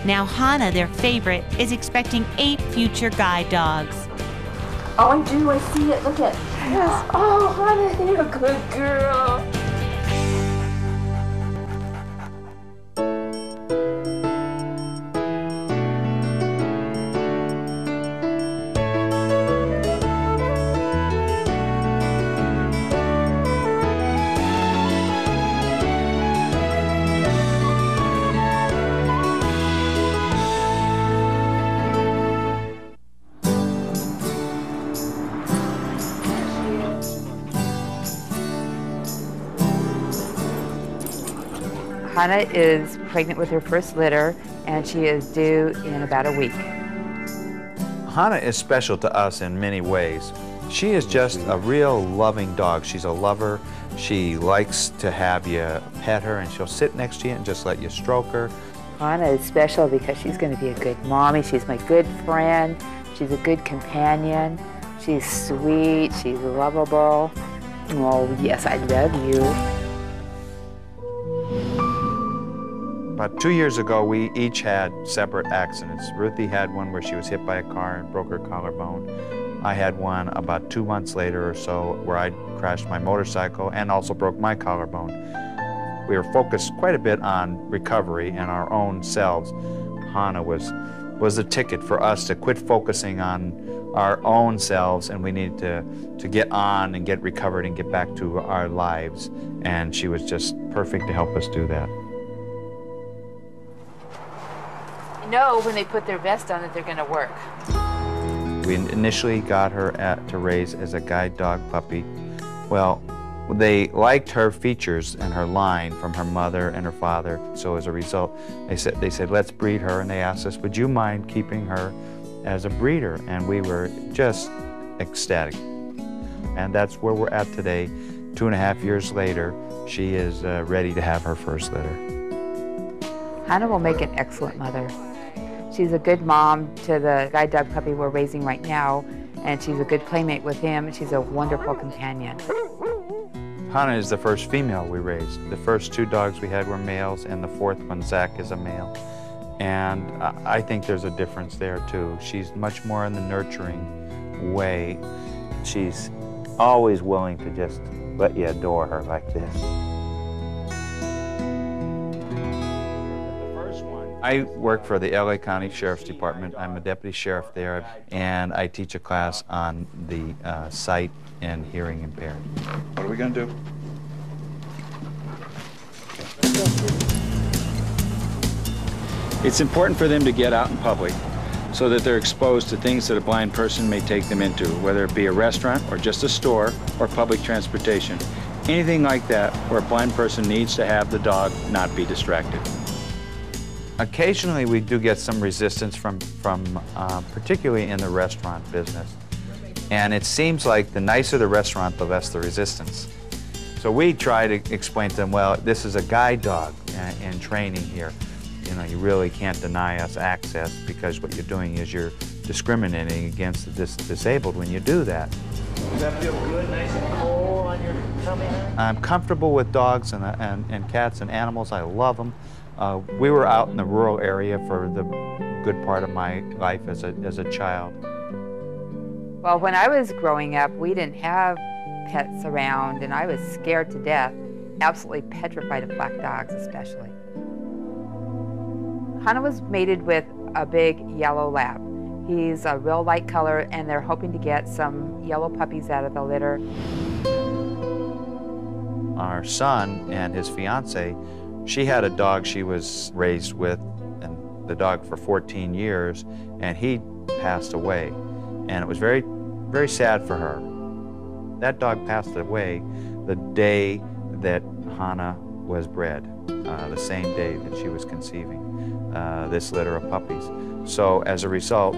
Now Hannah, their favorite, is expecting 8 future guide dogs. Oh, I do. I see it. Look at it. Yes. Oh, Hannah, you're a good girl. Hannah is pregnant with her first litter, and she is due in about a week. Hannah is special to us in many ways. She is just a real loving dog. She's a lover. She likes to have you pet her, and she'll sit next to you and just let you stroke her. Hannah is special because she's going to be a good mommy. She's my good friend. She's a good companion. She's sweet. She's lovable. Oh, yes, I love you. About 2 years ago, we each had separate accidents. Ruthie had one where she was hit by a car and broke her collarbone. I had one about 2 months later or so where I crashed my motorcycle and also broke my collarbone. We were focused quite a bit on recovery and our own selves. Hannah was was the ticket for us to quit focusing on our own selves, and we needed to get on and get recovered and get back to our lives. And she was just perfect to help us do that. You know when they put their vest on that they're going to work. We initially got her to raise as a guide dog puppy. Well, they liked her features and her line from her mother and her father. So as a result, they said, let's breed her. And they asked us, would you mind keeping her as a breeder? And we were just ecstatic. And that's where we're at today. 2.5 years later, she is ready to have her first litter. Hannah will make an excellent mother. She's a good mom to the guide dog puppy we're raising right now, and she's a good playmate with him. She's a wonderful companion. Hannah is the first female we raised. The first 2 dogs we had were males, and the 4th one, Zach, is a male. And I think there's a difference there too. She's much more in the nurturing way. She's always willing to just let you adore her like this. I work for the LA County Sheriff's Department. I'm a deputy sheriff there, and I teach a class on the sight and hearing impaired. What are we going to do? It's important for them to get out in public so that they're exposed to things that a blind person may take them into, whether it be a restaurant or just a store or public transportation. Anything like that where a blind person needs to have the dog not be distracted. Occasionally we do get some resistance from particularly in the restaurant business. And it seems like the nicer the restaurant, the less the resistance. So we try to explain to them, well, this is a guide dog in training here. You know, you really can't deny us access because what you're doing is you're discriminating against the disabled when you do that. Does that feel good, nice and cold on your tummy? I'm comfortable with dogs and cats and animals. I love them. We were out in the rural area for the good part of my life as a child. Well, when I was growing up, we didn't have pets around, and I was scared to death, absolutely petrified of black dogs especially. Hannah was mated with a big yellow lab. He's a real light color, and they're hoping to get some yellow puppies out of the litter. Our son and his fiance, she had a dog she was raised with, and the dog for 14 years, and he passed away. And it was very, very sad for her. That dog passed away the day that Hannah was bred, the same day that she was conceiving this litter of puppies. So as a result,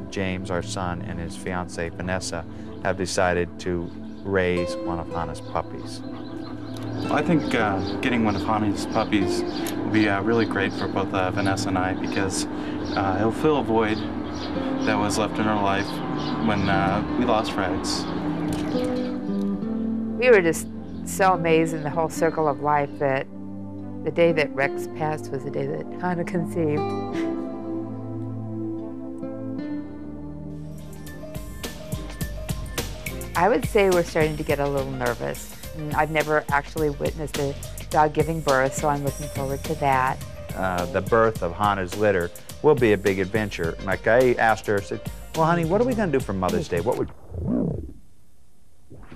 James, our son, and his fiancée, Vanessa, have decided to raise one of Hannah's puppies. Well, I think getting one of Hannah's puppies will be really great for both Vanessa and I, because it'll fill a void that was left in our life when we lost Rags. We were just so amazed in the whole circle of life that the day that Rex passed was the day that Hannah conceived. I would say we're starting to get a little nervous. I've never actually witnessed a dog giving birth, so I'm looking forward to that. The birth of Hannah's litter will be a big adventure. Like I asked her, I said, well, honey, what are we going to do for Mother's Day? What would you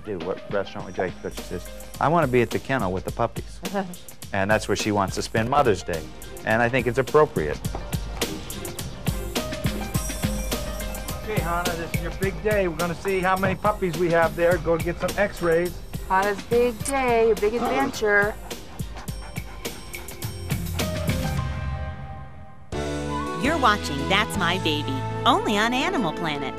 do? What restaurant would you like to go? She says, I want to be at the kennel with the puppies. And that's where she wants to spend Mother's Day. And I think it's appropriate. Okay, Hannah, this is your big day. We're going to see how many puppies we have there. Go get some x-rays. Hannah's big day, a big adventure. You're watching That's My Baby, only on Animal Planet.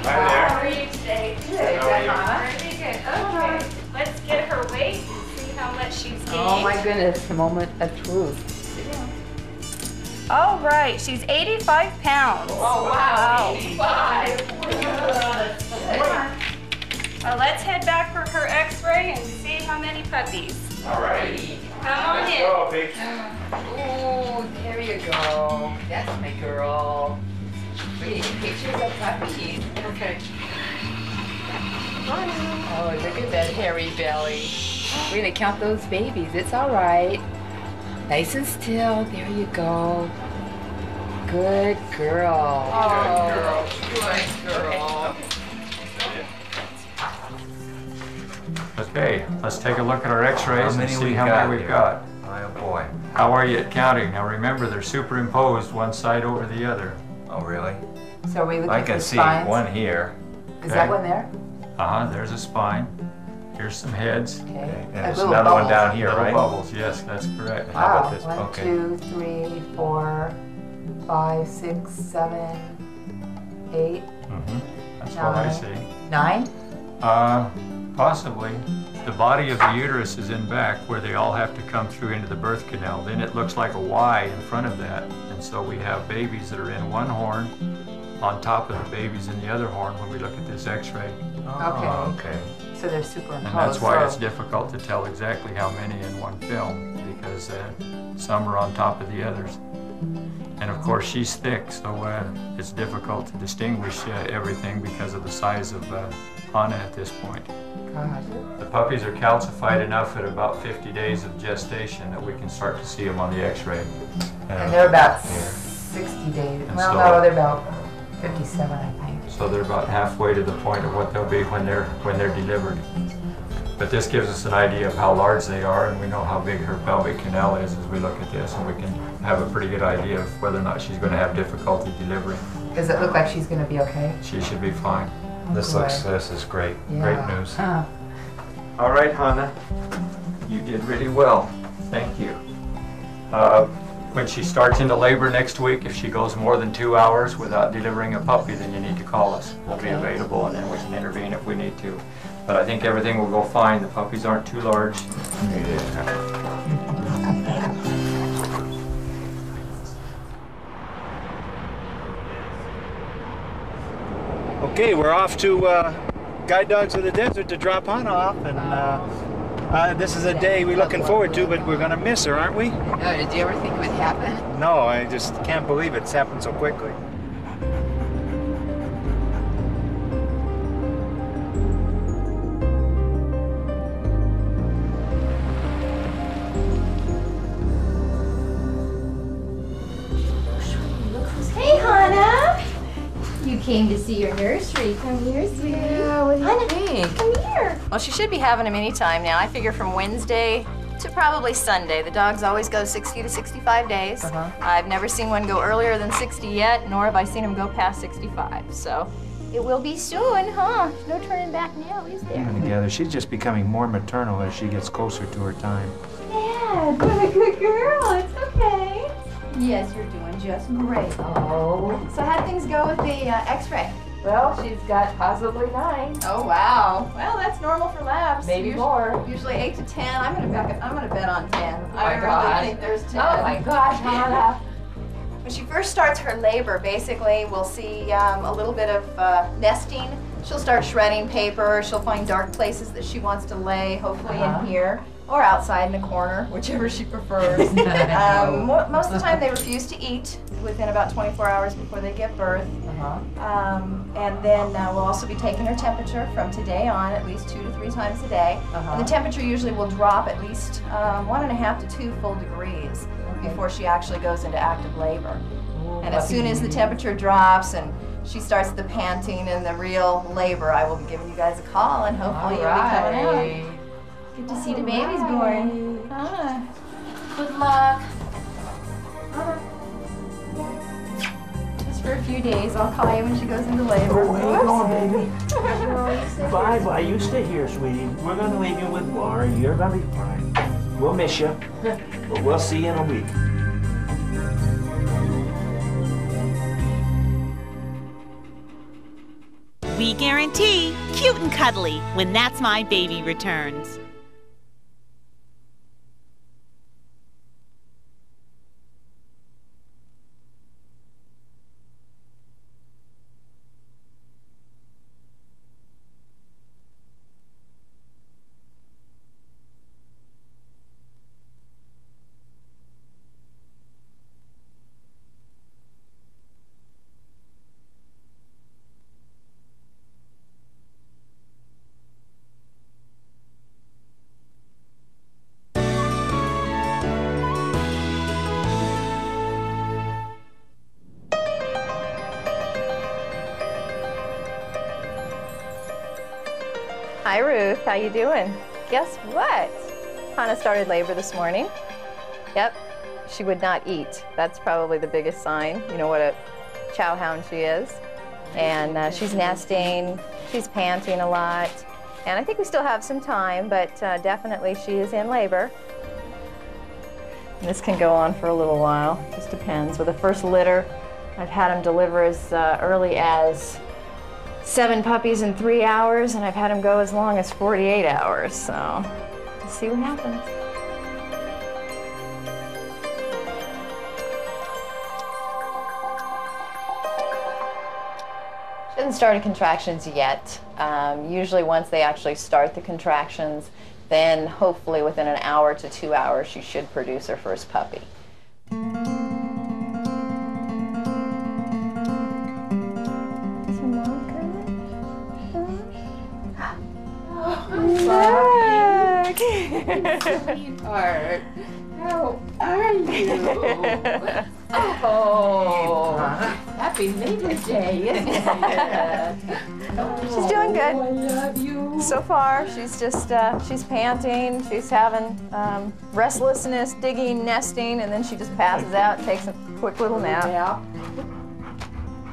Hi there. How are you today? Good. How are you? Hannah. Very good. Okay. Let's get her weight and see how much she's gained. Oh my goodness, the moment of truth. All right, she's 85 pounds. Oh, wow. 85. So let's head back for her x-ray and see how many puppies. All right. Come on Let's in. go, Pete. Oh, there you go. That's my girl. We need pictures of puppies. Okay. Oh, look at that hairy belly. We're gonna count those babies. It's all right. Nice and still. There you go. Good girl. Oh, good girl. Okay, let's take a look at our x-rays and see how many we've got. Oh boy. How are you at counting? Now remember, they're superimposed one side over the other. Oh really? So are we looking I for can see spines? one here. Is that one there? There's a spine. Here's some heads. Okay. And there's little another one bubbles. down here, Little right? bubbles. Yes, that's correct. How about this? 1, Okay. 2, 3, 4, 5, 6, 7, 8. That's what I see. 9? Possibly. The body of the uterus is in back where they all have to come through into the birth canal. Then it looks like a Y in front of that. And so we have babies that are in one horn on top of the babies in the other horn when we look at this x-ray. Okay. So they're superimposed. And that's why it's so- difficult to tell exactly how many in one film, because some are on top of the others. And of course she's thick, so it's difficult to distinguish everything because of the size of Hannah at this point. God. The puppies are calcified enough at about 50 days of gestation that we can start to see them on the x-ray. And they're about 60 days. And Well, so- no, they're about 57, I think. So they're about halfway to the point of what they'll be when they're delivered. But this gives us an idea of how large they are, and we know how big her pelvic canal is as we look at this, and we can have a pretty good idea of whether or not she's going to have difficulty delivering. Does it look like she's going to be okay? She should be fine. This is great. Yeah. Great news. Huh. All right, Hannah, you did really well. Thank you. When she starts into labor next week, if she goes more than 2 hours without delivering a puppy, then you need to call us. We'll be available, and then we can intervene if we need to. But I think everything will go fine. The puppies aren't too large. Okay, we're off to Guide Dogs of the Desert to drop Hannah off, and this is a day we're looking forward to, but we're going to miss her, aren't we? No, did you ever think it would happen? No, I just can't believe it's happened so quickly. Hey, Hannah! You came to see your nursery. Come here, sweetie. Yeah, what do you Hannah, think? come here. Well, she should be having them any time now. I figure from Wednesday to probably Sunday. The dogs always go 60 to 65 days. I've never seen one go earlier than 60 yet, nor have I seen them go past 65. So It will be soon, huh? No turning back now, is there? Together, she's just becoming more maternal as she gets closer to her time. Yeah, what a good girl. It's okay. Yes, you're doing just great. Oh. So how'd things go with the x-ray? Well, she's got possibly 9. Oh wow. Well, that's normal for labs. Maybe Usually- more. Usually 8 to 10. I'm gonna bet on 10. Oh my I really gosh. think there's 10. Oh my gosh, Hannah. When she first starts her labor, basically, we'll see a little bit of nesting. She'll start shredding paper. She'll find dark places that she wants to lay, hopefully in here or outside in a corner, whichever she prefers. Most of the time, they refuse to eat within about 24 hours before they give birth. And then we'll also be taking her temperature from today on at least 2 to 3 times a day. And the temperature usually will drop at least 1.5 to 2 full degrees before she actually goes into active labor. And as soon as the temperature drops and she starts the panting and the real labor, I will be giving you guys a call and hopefully you'll be coming out. Good to see the baby's born. Good luck. Just for a few days. I'll call you when she goes into labor. Where you going, baby? Bye-bye. You stay here, sweetie. We're going to leave you with Laura. You're going to be fine. We'll miss you, but we'll see you in a week. We guarantee cute and cuddly when That's My Baby returns. Hi Ruth, how you doing? Guess what? Hannah started labor this morning. Yep, she would not eat. That's probably the biggest sign. You know what a chow hound she is. And she's nesting, she's panting a lot. And I think we still have some time, but definitely she is in labor. And this can go on for a little while, just depends. With the first litter, I've had them deliver as early as 7 puppies in 3 hours, and I've had them go as long as 48 hours, so let's see what happens. She hasn't started contractions yet. Usually once they actually start the contractions, then hopefully within an hour to 2 hours she should produce her first puppy. Sweetheart, how are you? Oh, happy Labor Day, isn't it? She's doing good. I love you. So far, she's just, she's panting, she's having restlessness, digging, nesting, and then she just passes out and takes a quick little nap. Yeah.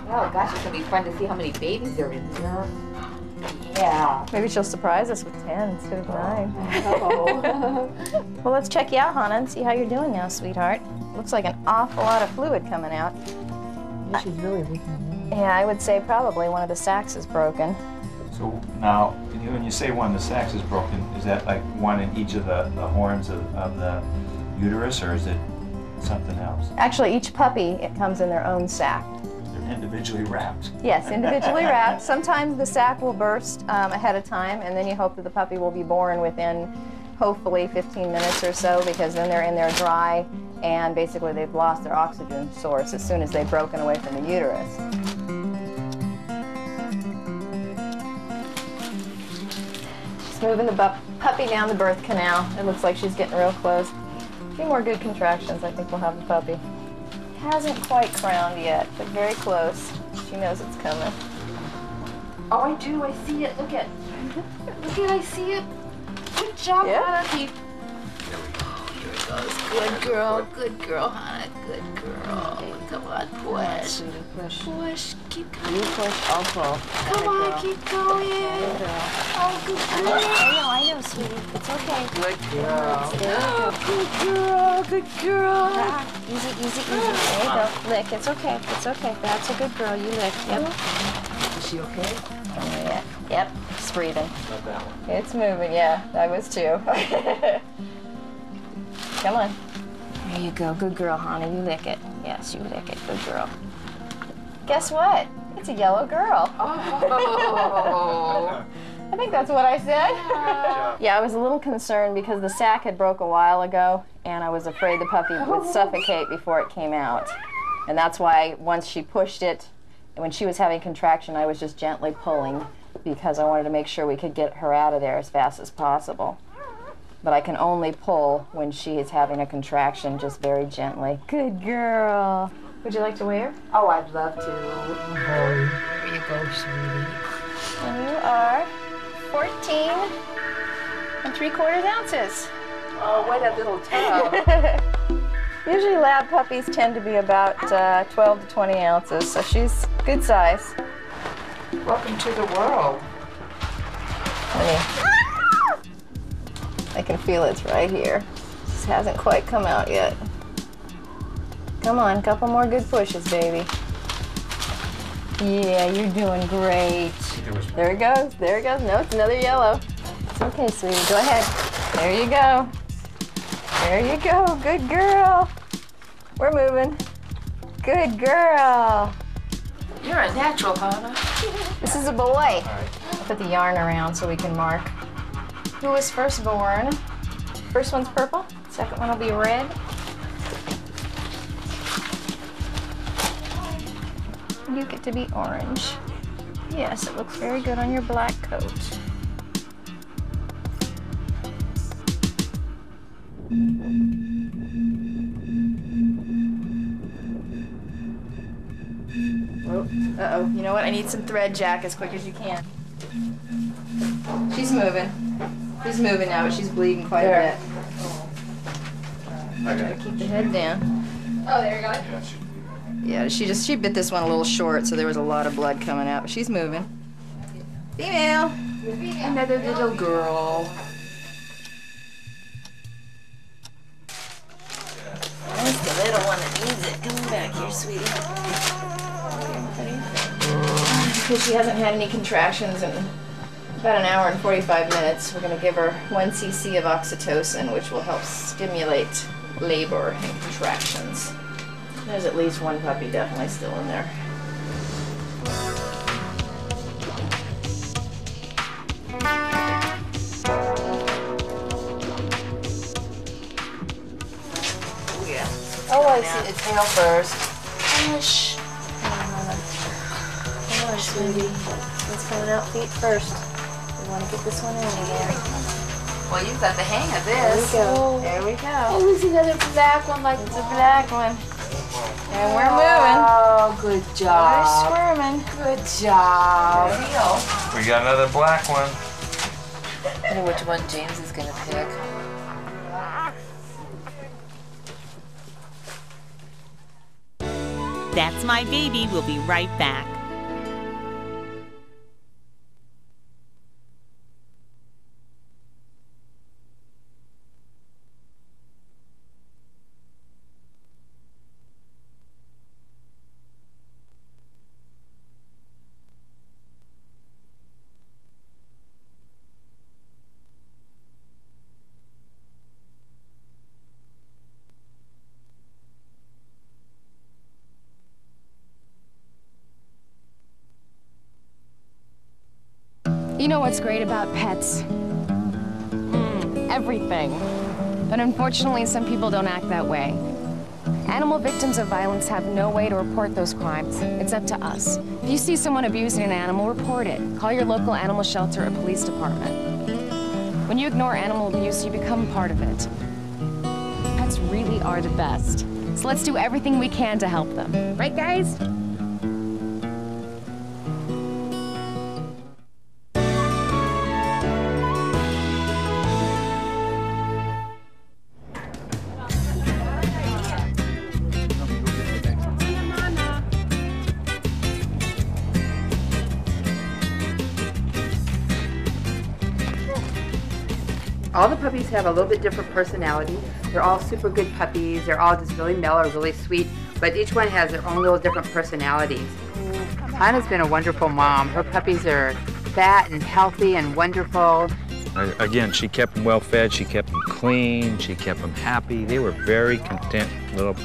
Oh gosh, it's gonna be fun to see how many babies are in here. Yeah. Maybe she'll surprise us with 10 instead of 9. Oh. Well, let's check you out, Hannah, and see how you're doing now, sweetheart. Looks like an awful lot of fluid coming out. Yeah, she's really leaking. Yeah, I would say probably one of the sacs is broken. So now, when you say one of the sacs is broken, is that like one in each of the horns of the uterus, or is it something else? Actually, each puppy, it comes in their own sac. They're individually wrapped. Yes, individually wrapped. Sometimes the sac will burst ahead of time, and then you hope that the puppy will be born within, hopefully, 15 minutes or so, because then they're in there dry, and basically they've lost their oxygen source as soon as they've broken away from the uterus. She's moving the puppy down the birth canal. It looks like she's getting real close. A few more good contractions, I think we'll have the puppy. Hasn't quite crowned yet, but very close. She knows it's coming. Oh, I do. I see it. Look at. Look at. I see it. Good job, Hannah. Here we goes. Good girl. Good girl, Hannah. Good girl. Come on, push. Push. Keep going. You push, I'll pull. Come on, keep going. Oh, good girl. I know, sweetie. It's okay. Good girl. Good girl. Good girl. Easy, easy, easy. There you go. Lick. It's okay. It's okay. That's a good girl. You lick. Yep. Is she okay? Oh, yeah. Yep. It's breathing. Not that one. It's moving, yeah. I was too. Come on. There you go. Good girl, Hannah. You lick it. Yes, you lick it. Good girl. Guess what? It's a yellow girl. Oh. I think that's what I said. Yeah, I was a little concerned because the sac had broke a while ago, and I was afraid the puppy would suffocate before it came out. And that's why once she pushed it, when she was having contraction, I was just gently pulling because I wanted to make sure we could get her out of there as fast as possible. But I can only pull when she is having a contraction, just very gently. Good girl. Would you like to weigh her? Oh, I'd love to. Here you go, sweetie. And you are 14 3/4 ounces. Oh, what a little tub. Usually lab puppies tend to be about 12 to 20 ounces, so she's good size. Welcome to the world. I can feel it's right here. Just hasn't quite come out yet. Come on, couple more good pushes, baby. Yeah, you're doing great. There it goes. There it goes. No, it's another yellow. It's okay, sweetie. Go ahead. There you go. There you go. Good girl. We're moving. Good girl. You're a natural, Hannah. This is a boy. I'll put the yarn around so we can mark. Who was first born? First one's purple. Second one will be red. You get to be orange. Yes, it looks very good on your black coat. Oh, uh-oh. You know what? I need some thread, Jack, as quick as you can. She's moving. She's moving now, but she's bleeding quite a bit. I gotta keep the head down. Oh, there you go. Yeah, she bit this one a little short, so there was a lot of blood coming out, but she's moving. Female. Another little girl. That's the little one that needs it. Come back here, sweetie. Because she hasn't had any contractions in about an hour and 45 minutes, we're going to give her 1 cc of oxytocin, which will help stimulate labor and contractions. There's at least one puppy definitely still in there. Yeah. Oh, I see the tail first. Hush. Hush, sweetie. Let's coming out feet first. We want to get this one in again. Well, you've got the hang of this. There we go. There we go. Oh, there's another black one like it's a black one. And we're moving. Oh, good job. We're squirming. Good job. We got another black one. I wonder which one James is going to pick. That's My Baby. We'll be right back. You know what's great about pets? Everything. But unfortunately, some people don't act that way. Animal victims of violence have no way to report those crimes. It's up to us. If you see someone abusing an animal, report it. Call your local animal shelter or police department. When you ignore animal abuse, you become part of it. Pets really are the best. So let's do everything we can to help them. Right, guys? All the puppies have a little bit different personality. They're all super good puppies. They're all just really mellow, really sweet, but each one has their own little different personalities. Hannah's been a wonderful mom. Her puppies are fat and healthy and wonderful. Again, she kept them well fed, she kept them clean, she kept them happy. They were very content little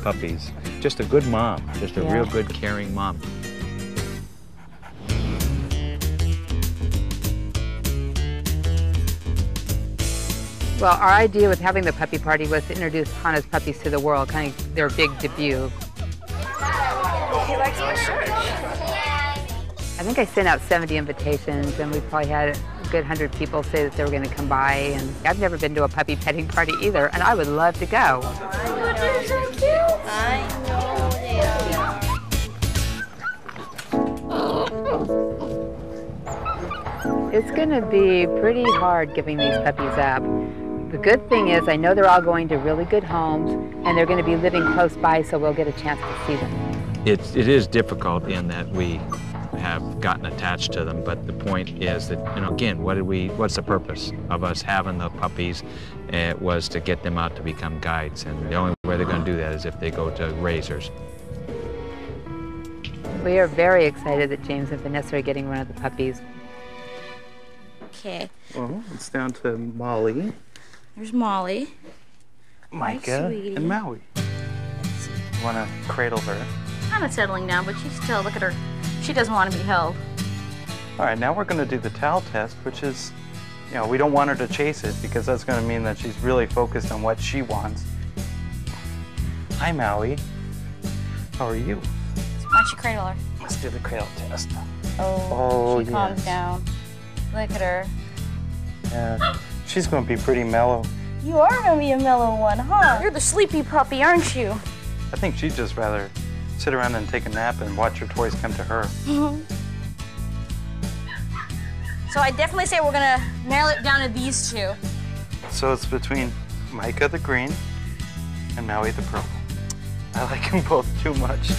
puppies. Just a good mom, just a real good caring mom. Well, our idea with having the puppy party was to introduce Hannah's puppies to the world, kind of their big debut. He likes my shirt. I think I sent out 70 invitations, and we probably had a good 100 people say that they were going to come by. And I've never been to a puppy petting party either, and I would love to go. They're so cute. I know they are. It's going to be pretty hard giving these puppies up. The good thing is I know they're all going to really good homes, and they're going to be living close by, so we'll get a chance to see them. It is difficult in that we have gotten attached to them, but the point is that, you know, again, what's the purpose of us having the puppies? It was to get them out to become guides, and the only way they're going to do that is if they go to raisers. We are very excited that James and Vanessa are getting one of the puppies. Okay. Well, it's down to Molly, There's Molly. Micah, and Maui. You want to cradle her? Kind of settling down, but she's still, look at her. She doesn't want to be held. All right, now we're going to do the towel test, which is, you know, we don't want her to chase it because that's going to mean that she's really focused on what she wants. Hi, Maui. How are you? Why don't you cradle her? Let's do the cradle test. Oh, she calms yes. down. Look at her. Yeah, she's going to be pretty mellow. You are going to be a mellow one, huh? You're the sleepy puppy, aren't you? I think she'd just rather sit around and take a nap and watch her toys come to her. So I definitely say we're going to narrow it down to these two. So it's between Micah the green and Maui the purple. I like them both too much.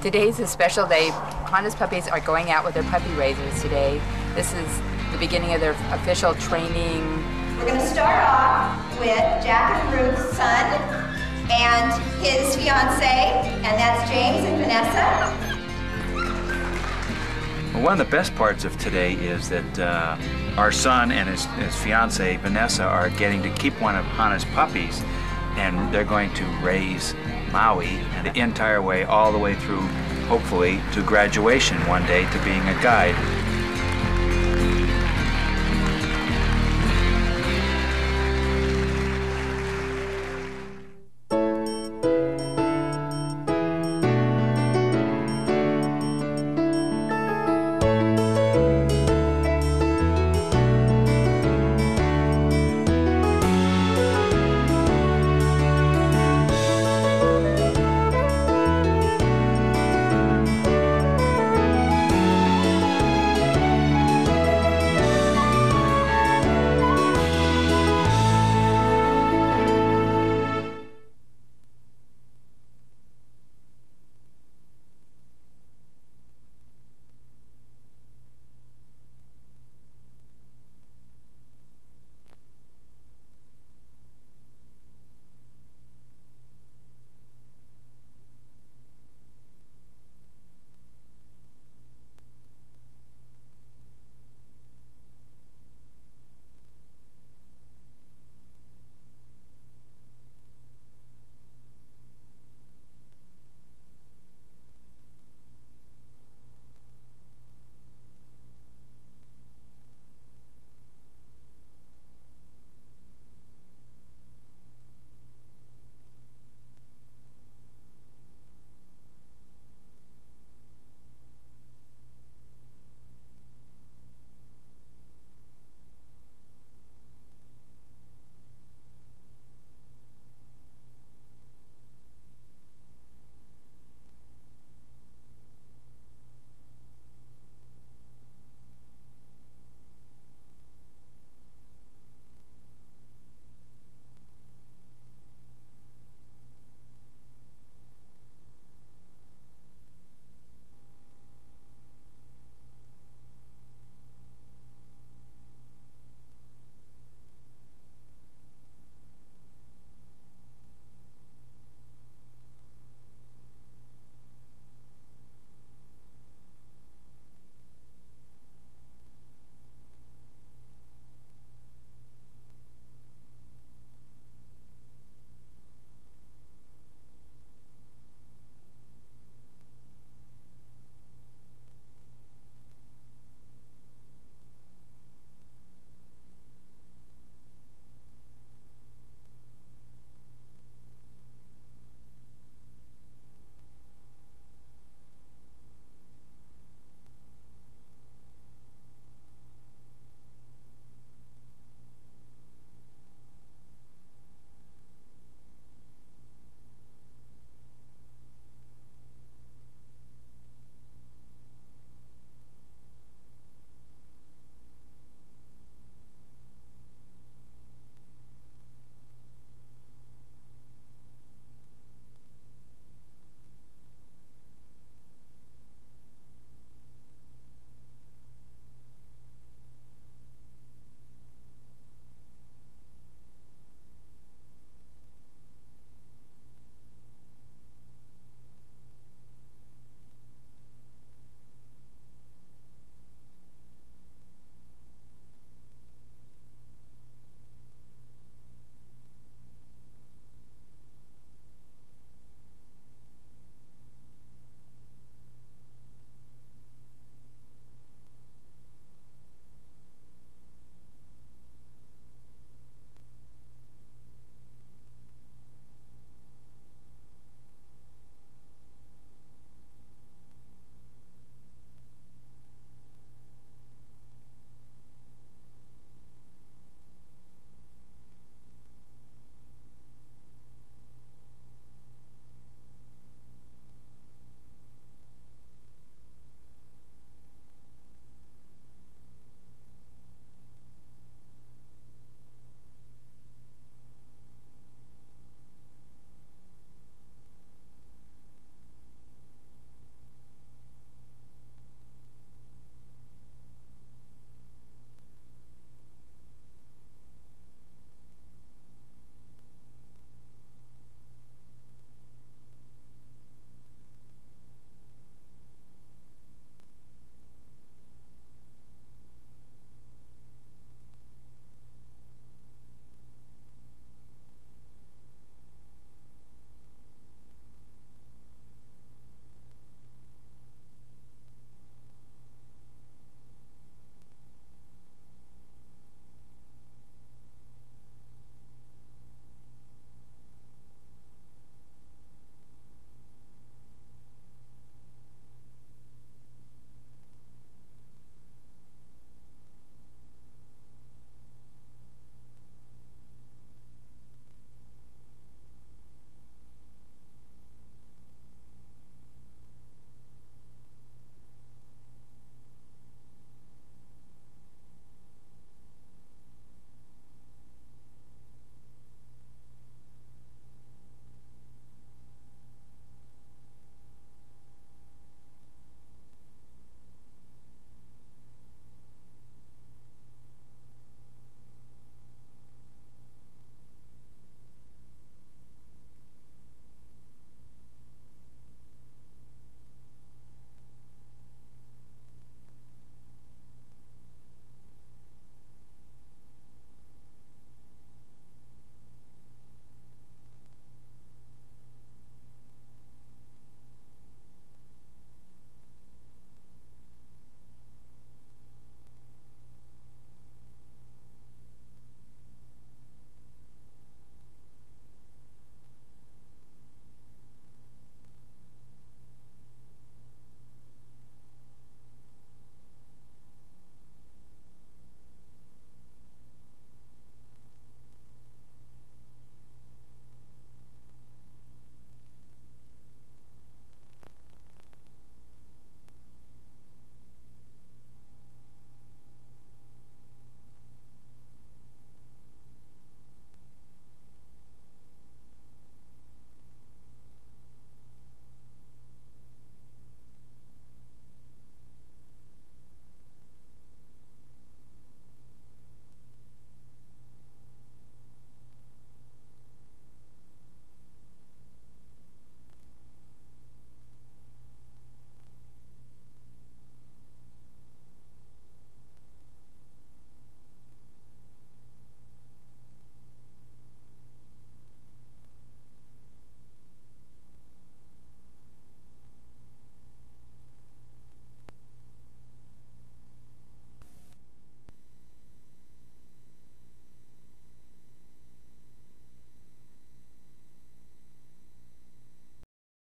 Today's a special day. Honda's puppies are going out with their puppy raisers today. This is the beginning of their official training. We're going to start off with Jack and Ruth's son and his fiance, and that's James and Vanessa. Well, one of the best parts of today is that our son and his fiancée, Vanessa, are getting to keep one of Hannah's puppies, and they're going to raise Maui the entire way, all the way through, hopefully, to graduation one day to being a guide.